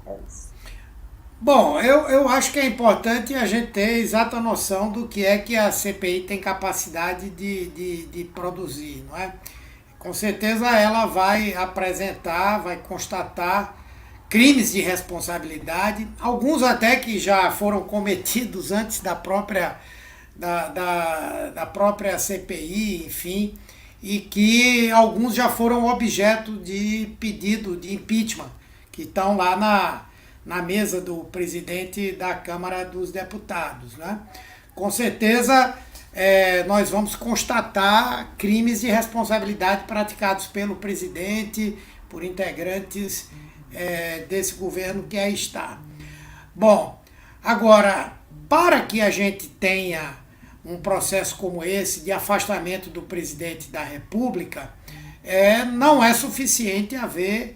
Bom, eu acho que é importante a gente ter exata noção do que é que a CPI tem capacidade de produzir, não é? Com certeza ela vai apresentar, vai constatar crimes de responsabilidade, alguns até que já foram cometidos antes da própria, da própria CPI, enfim, e que alguns já foram objeto de pedido de impeachment, que estão lá na mesa do presidente da Câmara dos Deputados, né? Com certeza nós vamos constatar crimes de responsabilidade praticados pelo presidente, por integrantes desse governo que aí está. Bom, agora, para que a gente tenha um processo como esse de afastamento do presidente da República, não é suficiente haver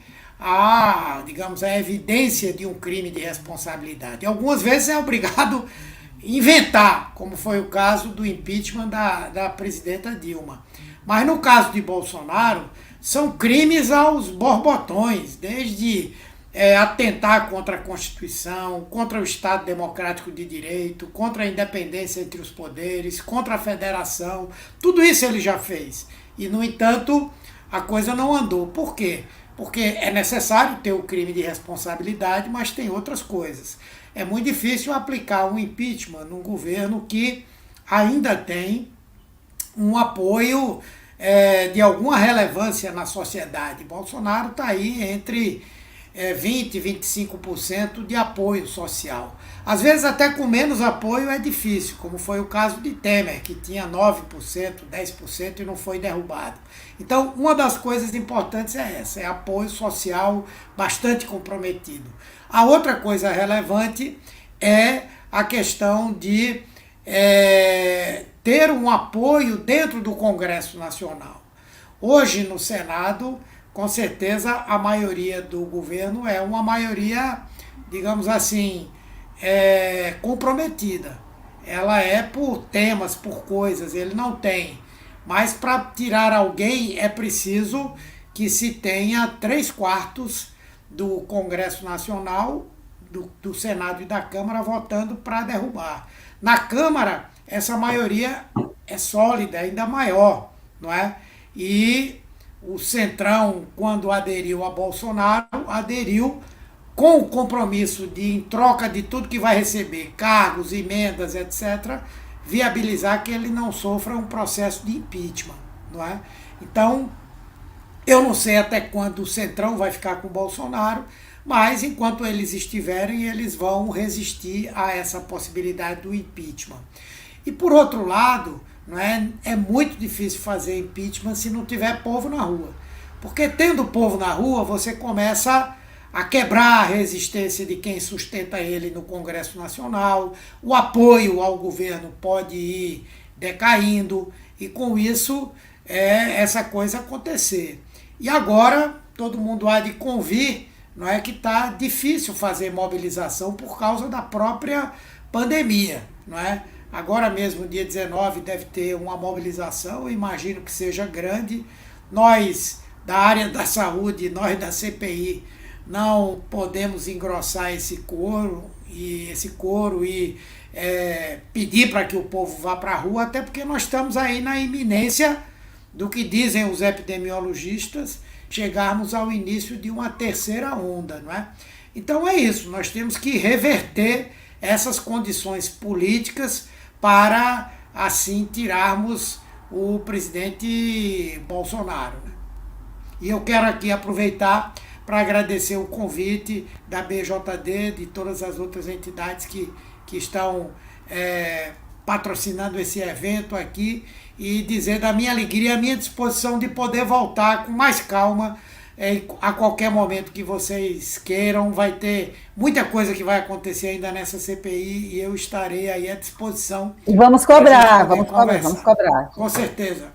digamos, a evidência de um crime de responsabilidade. Algumas vezes é obrigado a inventar, como foi o caso do impeachment da presidenta Dilma. Mas no caso de Bolsonaro, são crimes aos borbotões, desde atentar contra a Constituição, contra o Estado Democrático de Direito, contra a independência entre os poderes, contra a federação. Tudo isso ele já fez. E, no entanto, a coisa não andou. Por quê? Porque é necessário ter o crime de responsabilidade, mas tem outras coisas. É muito difícil aplicar um impeachment num governo que ainda tem um apoio de alguma relevância na sociedade. Bolsonaro está aí entre 20% e 25% de apoio social. Às vezes até com menos apoio é difícil, como foi o caso de Temer, que tinha 9%, 10% e não foi derrubado. Então, uma das coisas importantes é essa, é apoio social bastante comprometido. A outra coisa relevante é a questão de ter um apoio dentro do Congresso Nacional. Hoje, no Senado, com certeza, a maioria do governo é uma maioria, digamos assim, comprometida. Ela é por temas, por coisas, ele não tem. Mas para tirar alguém é preciso que se tenha 3/4 do Congresso Nacional, do Senado e da Câmara votando para derrubar. Na Câmara, essa maioria é sólida, ainda maior, não é? E o Centrão, quando aderiu a Bolsonaro, aderiu com o compromisso de, em troca de tudo que vai receber, cargos, emendas, etc., viabilizar que ele não sofra um processo de impeachment, não é? Então, eu não sei até quando o Centrão vai ficar com o Bolsonaro, mas enquanto eles estiverem, eles vão resistir a essa possibilidade do impeachment. E por outro lado, não é muito difícil fazer impeachment se não tiver povo na rua. Porque tendo povo na rua, você começa a quebrar a resistência de quem sustenta ele no Congresso Nacional, o apoio ao governo pode ir decaindo, e com isso essa coisa acontecer. E agora todo mundo há de convir, não é, que está difícil fazer mobilização por causa da própria pandemia, não é? Agora mesmo, dia 19, deve ter uma mobilização, imagino que seja grande. Nós, da área da saúde, nós da CPI, não podemos engrossar esse coro e pedir para que o povo vá para a rua, até porque nós estamos aí na iminência do que dizem os epidemiologistas, chegarmos ao início de uma terceira onda, não é? Então é isso, nós temos que reverter essas condições políticas para assim tirarmos o presidente Bolsonaro, né? E eu quero aqui aproveitar para agradecer o convite da BJD, de todas as outras entidades que estão patrocinando esse evento aqui, e dizer da minha alegria, a minha disposição de poder voltar com mais calma a qualquer momento que vocês queiram. Vai ter muita coisa que vai acontecer ainda nessa CPI e eu estarei aí à disposição. E vamos cobrar, vamos cobrar. Com certeza.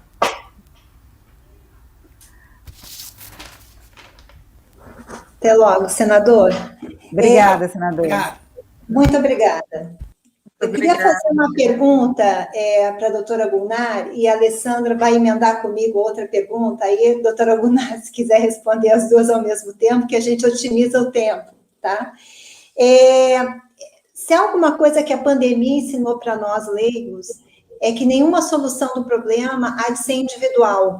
Até logo, senador. Obrigada, senador. Obrigado. Muito obrigada. Eu queria fazer uma pergunta para a doutora Gulnar, e a Alessandra vai emendar comigo outra pergunta. Aí, doutora Gulnar, se quiser responder as duas ao mesmo tempo, que a gente otimiza o tempo, tá? Se há alguma coisa que a pandemia ensinou para nós, leigos, é que nenhuma solução do problema há de ser individual.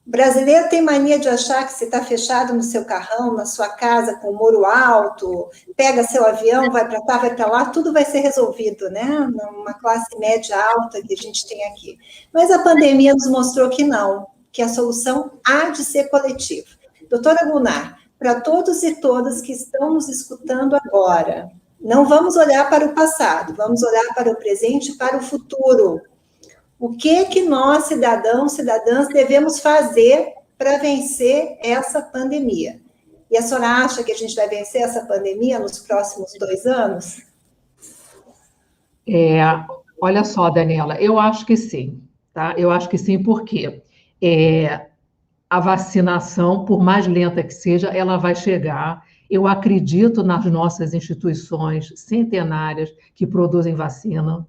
O brasileiro tem mania de achar que se está fechado no seu carrão, na sua casa, com o muro alto, pega seu avião, vai para cá, vai para lá, tudo vai ser resolvido, né? Numa classe média alta que a gente tem aqui. Mas a pandemia nos mostrou que não, que a solução há de ser coletiva. Doutora Gulnar, para todos e todas que estão nos escutando agora, não vamos olhar para o passado, vamos olhar para o presente e para o futuro. O que nós, cidadãos, cidadãs, devemos fazer para vencer essa pandemia? E a senhora acha que a gente vai vencer essa pandemia nos próximos 2 anos? Olha só, Daniela, eu acho que sim, tá? Eu acho que sim, porque a vacinação, por mais lenta que seja, ela vai chegar. Eu acredito nas nossas instituições centenárias que produzem vacina.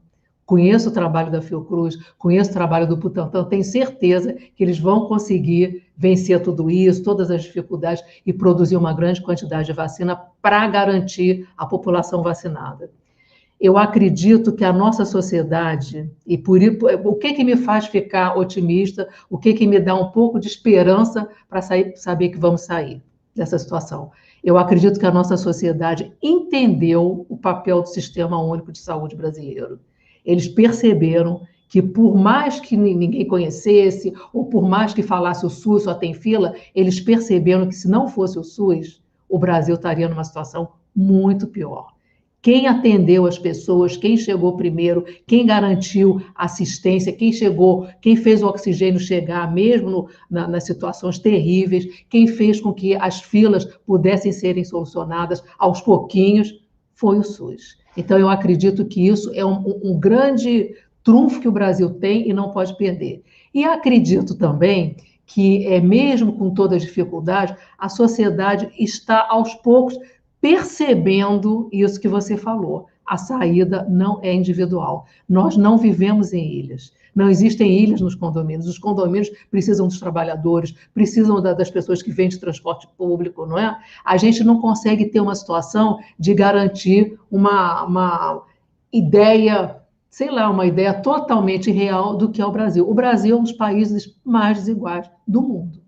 Conheço o trabalho da Fiocruz, conheço o trabalho do Butantan, tenho certeza que eles vão conseguir vencer tudo isso, todas as dificuldades, e produzir uma grande quantidade de vacina para garantir a população vacinada. Eu acredito que a nossa sociedade, e o que me faz ficar otimista, o que me dá um pouco de esperança para saber que vamos sair dessa situação? Eu acredito que a nossa sociedade entendeu o papel do Sistema Único de Saúde brasileiro. Eles perceberam que, por mais que ninguém conhecesse, ou por mais que falasse o SUS só tem fila, eles perceberam que, se não fosse o SUS, o Brasil estaria numa situação muito pior. Quem atendeu as pessoas, quem chegou primeiro, quem garantiu assistência, quem fez o oxigênio chegar mesmo nas situações terríveis, quem fez com que as filas pudessem serem solucionadas aos pouquinhos, foi o SUS. Então, eu acredito que isso é um grande trunfo que o Brasil tem e não pode perder. E acredito também que, mesmo com todas as dificuldades, a sociedade está, aos poucos, percebendo isso que você falou. A saída não é individual. Nós não vivemos em ilhas. Não existem ilhas nos condomínios. Os condomínios precisam dos trabalhadores, precisam das pessoas que vêm de transporte público, não é? A gente não consegue ter uma situação de garantir uma ideia, sei lá, uma ideia totalmente real do que é o Brasil. O Brasil é um dos países mais desiguais do mundo.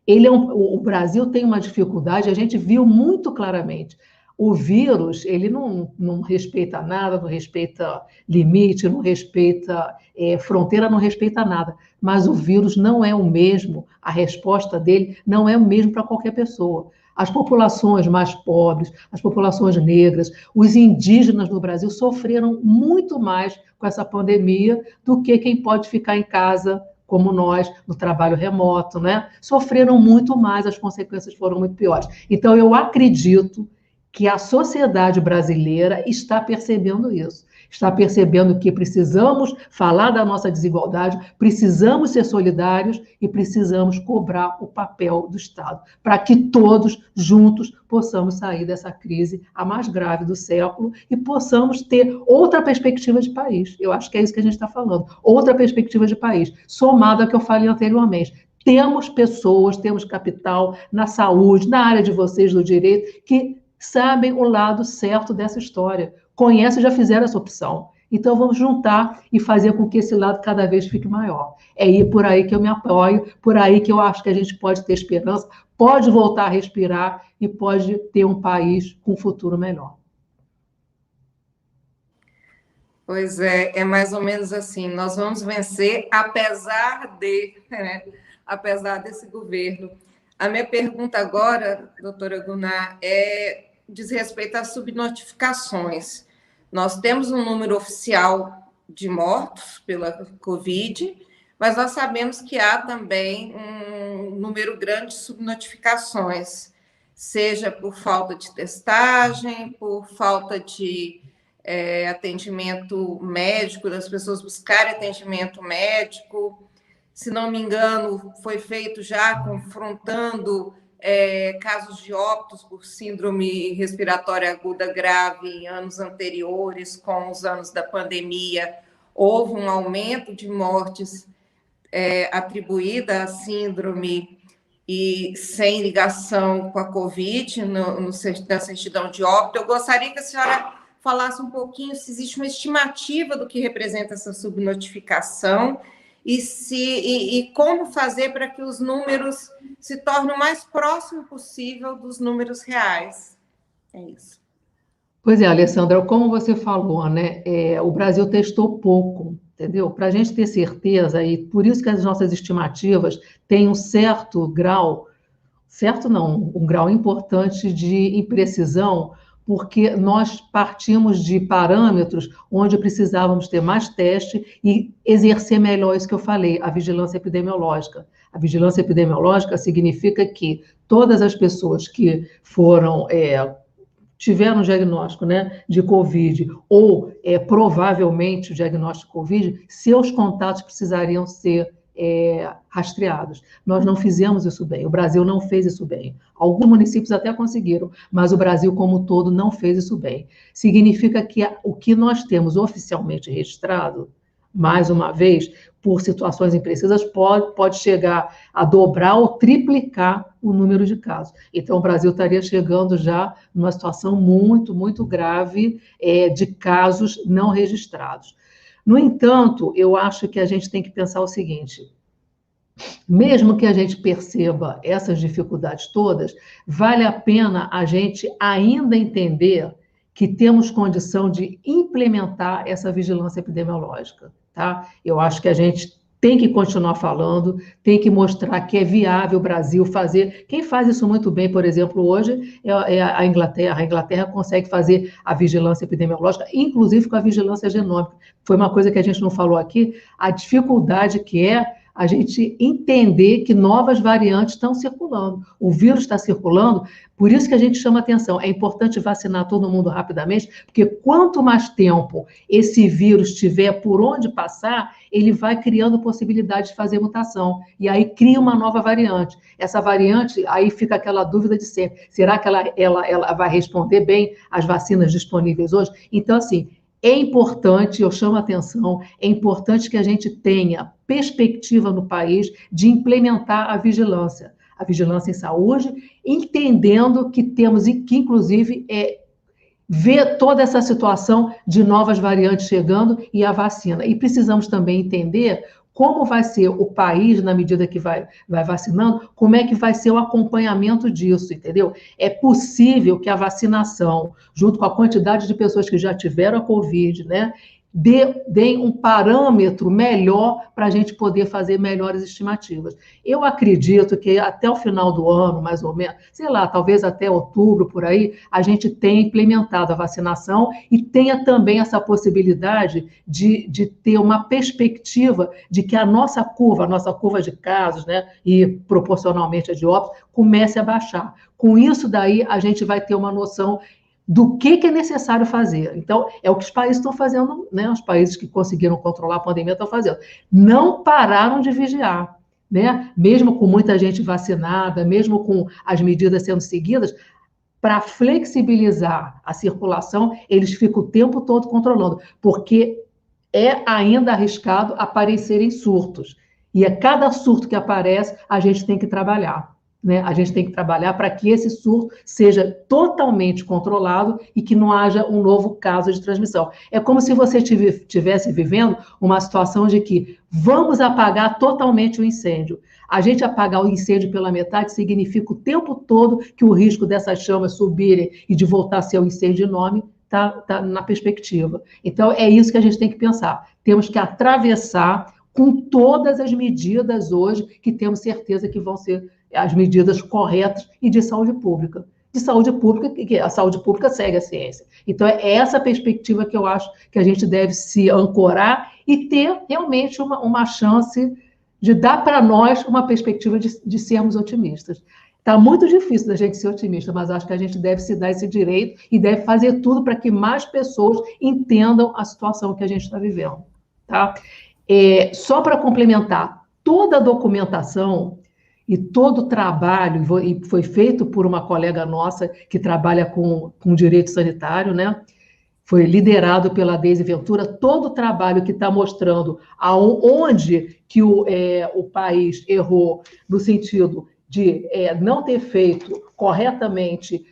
O Brasil tem uma dificuldade, a gente viu muito claramente. O vírus, ele não respeita nada, não respeita limite, não respeita fronteira, não respeita nada. Mas o vírus não é o mesmo, a resposta dele não é o mesmo para qualquer pessoa. As populações mais pobres, as populações negras, os indígenas no Brasil sofreram muito mais com essa pandemia do que quem pode ficar em casa, como nós, no trabalho remoto, né? Sofreram muito mais, as consequências foram muito piores. Então, eu acredito que a sociedade brasileira está percebendo isso. Está percebendo que precisamos falar da nossa desigualdade, precisamos ser solidários e precisamos cobrar o papel do Estado, para que todos juntos possamos sair dessa crise, a mais grave do século, e possamos ter outra perspectiva de país. Eu acho que é isso que a gente está falando. Outra perspectiva de país, somada ao que eu falei anteriormente. Temos pessoas, temos capital na saúde, na área de vocês, do direito, que sabem o lado certo dessa história, conhecem e já fizeram essa opção. Então, vamos juntar e fazer com que esse lado cada vez fique maior. É por aí que eu me apoio, por aí que eu acho que a gente pode ter esperança, pode voltar a respirar e pode ter um país com um futuro melhor. Pois é mais ou menos assim. Nós vamos vencer apesar de, né? Apesar desse governo. A minha pergunta agora, doutora Gunnar, diz respeito às subnotificações. Nós temos um número oficial de mortos pela Covid, mas nós sabemos que há também um número grande de subnotificações, seja por falta de testagem, por falta de atendimento médico, das pessoas buscarem atendimento médico. Se não me engano, foi feito já confrontando casos de óbitos por síndrome respiratória aguda grave em anos anteriores, com os anos da pandemia. Houve um aumento de mortes atribuída à síndrome e sem ligação com a Covid na certidão de óbito. Eu gostaria que a senhora falasse um pouquinho se existe uma estimativa do que representa essa subnotificação e como fazer para que os números se tornem o mais próximo possível dos números reais. É isso. Pois é, Alessandra, como você falou, né? O Brasil testou pouco, entendeu? Para a gente ter certeza, e por isso que as nossas estimativas têm um certo grau, certo não, um grau importante de imprecisão, porque nós partimos de parâmetros onde precisávamos ter mais teste e exercer melhor isso que eu falei, a vigilância epidemiológica. A vigilância epidemiológica significa que todas as pessoas que tiveram um diagnóstico, né, de Covid ou provavelmente o diagnóstico de Covid, seus contatos precisariam ser rastreados. Nós não fizemos isso bem, o Brasil não fez isso bem. Alguns municípios até conseguiram, mas o Brasil como um todo não fez isso bem. Significa que o que nós temos oficialmente registrado, mais uma vez, por situações imprecisas, pode chegar a dobrar ou triplicar o número de casos. Então, o Brasil estaria chegando já numa situação muito, muito grave de casos não registrados. No entanto, eu acho que a gente tem que pensar o seguinte: mesmo que a gente perceba essas dificuldades todas, vale a pena a gente ainda entender que temos condição de implementar essa vigilância epidemiológica, tá? Eu acho que a gente tem que continuar falando, tem que mostrar que é viável o Brasil fazer. Quem faz isso muito bem, por exemplo, hoje é a Inglaterra. A Inglaterra consegue fazer a vigilância epidemiológica, inclusive com a vigilância genômica. Foi uma coisa que a gente não falou aqui, a dificuldade que é a gente entender que novas variantes estão circulando. O vírus está circulando, por isso que a gente chama atenção. É importante vacinar todo mundo rapidamente, porque quanto mais tempo esse vírus tiver por onde passar, ele vai criando possibilidade de fazer mutação. E aí cria uma nova variante. Essa variante, aí fica aquela dúvida de sempre. Será que ela vai responder bem às vacinas disponíveis hoje? Então, assim, é importante, eu chamo a atenção, é importante que a gente tenha perspectiva no país de implementar a vigilância em saúde, entendendo que temos que, inclusive, ver toda essa situação de novas variantes chegando e a vacina. E precisamos também entender como vai ser o país, na medida que vai vacinando, como é que vai ser o acompanhamento disso, entendeu? É possível que a vacinação, junto com a quantidade de pessoas que já tiveram a Covid, né, deem um parâmetro melhor para a gente poder fazer melhores estimativas. Eu acredito que até o final do ano, mais ou menos, sei lá, talvez até outubro, por aí, a gente tenha implementado a vacinação e tenha também essa possibilidade de ter uma perspectiva de que a nossa curva de casos, né, e proporcionalmente a de óbitos, comece a baixar. Com isso daí, a gente vai ter uma noção do que é necessário fazer. Então, é o que os países estão fazendo, né? Os países que conseguiram controlar a pandemia estão fazendo. Não pararam de vigiar, né? Mesmo com muita gente vacinada, mesmo com as medidas sendo seguidas, para flexibilizar a circulação, eles ficam o tempo todo controlando, porque é ainda arriscado aparecerem surtos. E a cada surto que aparece, a gente tem que trabalhar. Né? A gente tem que trabalhar para que esse surto seja totalmente controlado e que não haja um novo caso de transmissão. É como se você estivesse vivendo uma situação de que vamos apagar totalmente o incêndio. A gente apagar o incêndio pela metade significa o tempo todo que o risco dessas chamas subirem e de voltar a ser um incêndio enorme tá na perspectiva. Então, é isso que a gente tem que pensar. Temos que atravessar com todas as medidas hoje, que temos certeza que vão ser as medidas corretas e de saúde pública. De saúde pública, que a saúde pública segue a ciência. Então, é essa perspectiva que eu acho que a gente deve se ancorar e ter realmente uma chance de dar para nós uma perspectiva de sermos otimistas. Está muito difícil da gente ser otimista, mas acho que a gente deve se dar esse direito e deve fazer tudo para que mais pessoas entendam a situação que a gente está vivendo. Tá? Só para complementar, toda a documentação e todo o trabalho, e foi feito por uma colega nossa que trabalha com direito sanitário, né? Foi liderado pela Deise Ventura, todo o trabalho que está mostrando aonde que o país errou, no sentido de não ter feito corretamente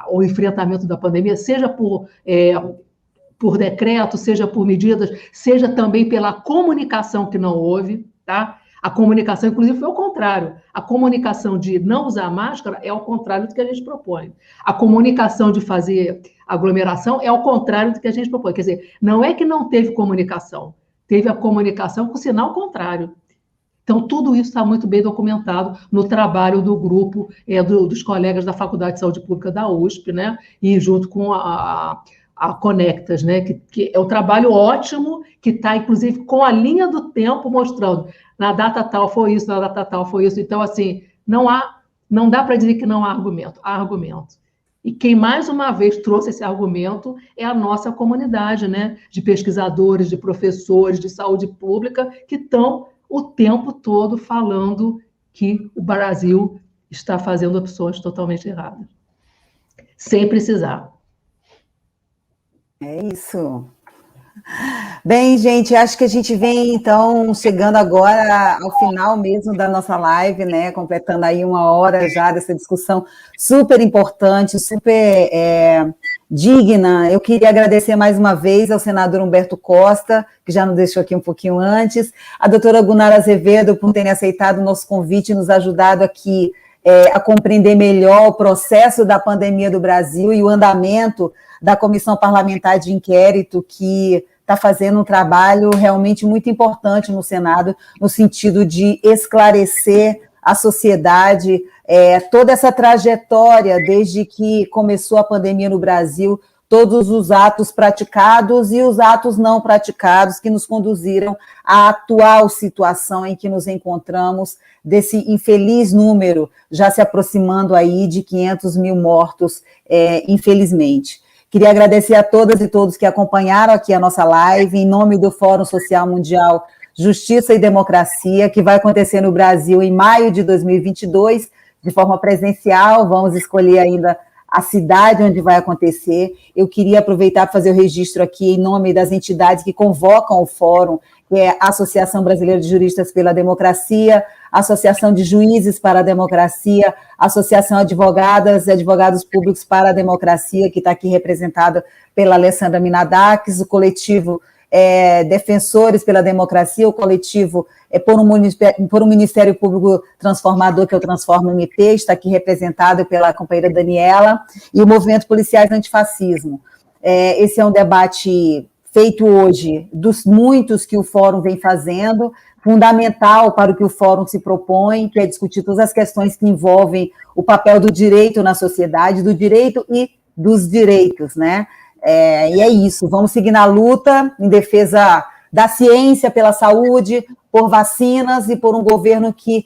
o enfrentamento da pandemia, seja por decreto, seja por medidas, seja também pela comunicação que não houve, tá? A comunicação, inclusive, foi o contrário. A comunicação de não usar máscara é ao contrário do que a gente propõe. A comunicação de fazer aglomeração é ao contrário do que a gente propõe. Quer dizer, não é que não teve comunicação, teve a comunicação com sinal contrário. Então, tudo isso está muito bem documentado no trabalho do grupo dos colegas da Faculdade de Saúde Pública da USP, né? E junto com a Conectas, né? Que é um trabalho ótimo, que está, inclusive, com a linha do tempo mostrando na data tal foi isso, na data tal foi isso. Então, assim, não dá para dizer que não há argumento, há argumento. E quem, mais uma vez, trouxe esse argumento é a nossa comunidade, né? De pesquisadores, de professores, de saúde pública, que estão o tempo todo falando que o Brasil está fazendo opções totalmente erradas. Sem precisar. É isso. Bem, gente, acho que a gente vem, então, chegando agora ao final mesmo da nossa live, né? Completando aí 1 hora já dessa discussão super importante, super digna. Eu queria agradecer mais uma vez ao senador Humberto Costa, que já nos deixou aqui um pouquinho antes, a doutora Gunnar Azevedo por terem aceitado o nosso convite e nos ajudado aqui a compreender melhor o processo da pandemia do Brasil e o andamento da Comissão Parlamentar de Inquérito, que está fazendo um trabalho realmente muito importante no Senado, no sentido de esclarecer à sociedade toda essa trajetória desde que começou a pandemia no Brasil, todos os atos praticados e os atos não praticados que nos conduziram à atual situação em que nos encontramos, desse infeliz número, já se aproximando aí de 500 mil mortos, infelizmente. Queria agradecer a todas e todos que acompanharam aqui a nossa live, em nome do Fórum Social Mundial Justiça e Democracia, que vai acontecer no Brasil em maio de 2022, de forma presencial. Vamos escolher ainda a cidade onde vai acontecer. Eu queria aproveitar para fazer o registro aqui em nome das entidades que convocam o fórum, que é a Associação Brasileira de Juristas pela Democracia, a Associação de Juízes para a Democracia, a Associação Advogadas e Advogados Públicos para a Democracia, que está aqui representada pela Alessandra Minadaques, o coletivo Defensores pela Democracia, o coletivo por um Ministério Público Transformador, que é o Transforma MP, está aqui representado pela companheira Daniela, e o Movimento Policiais Antifascismo. Esse é um debate feito hoje, dos muitos que o Fórum vem fazendo, fundamental para o que o Fórum se propõe, que é discutir todas as questões que envolvem o papel do direito na sociedade, do direito e dos direitos, né? E é isso, vamos seguir na luta em defesa da ciência, pela saúde, por vacinas e por um governo que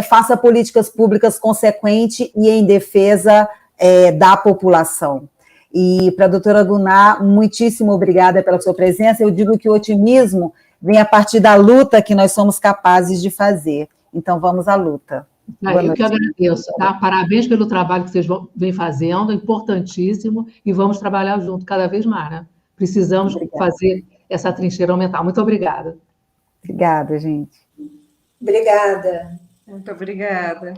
faça políticas públicas consequentes e em defesa da população. E para a doutora Gunnar, muitíssimo obrigada pela sua presença. Eu digo que o otimismo vem a partir da luta que nós somos capazes de fazer. Então, vamos à luta. Eu que agradeço, tá? Parabéns pelo trabalho que vocês vêm fazendo, importantíssimo, e vamos trabalhar junto cada vez mais, né? Precisamos fazer essa trincheira aumentar. Muito obrigada. Obrigada, gente. Obrigada. Muito obrigada.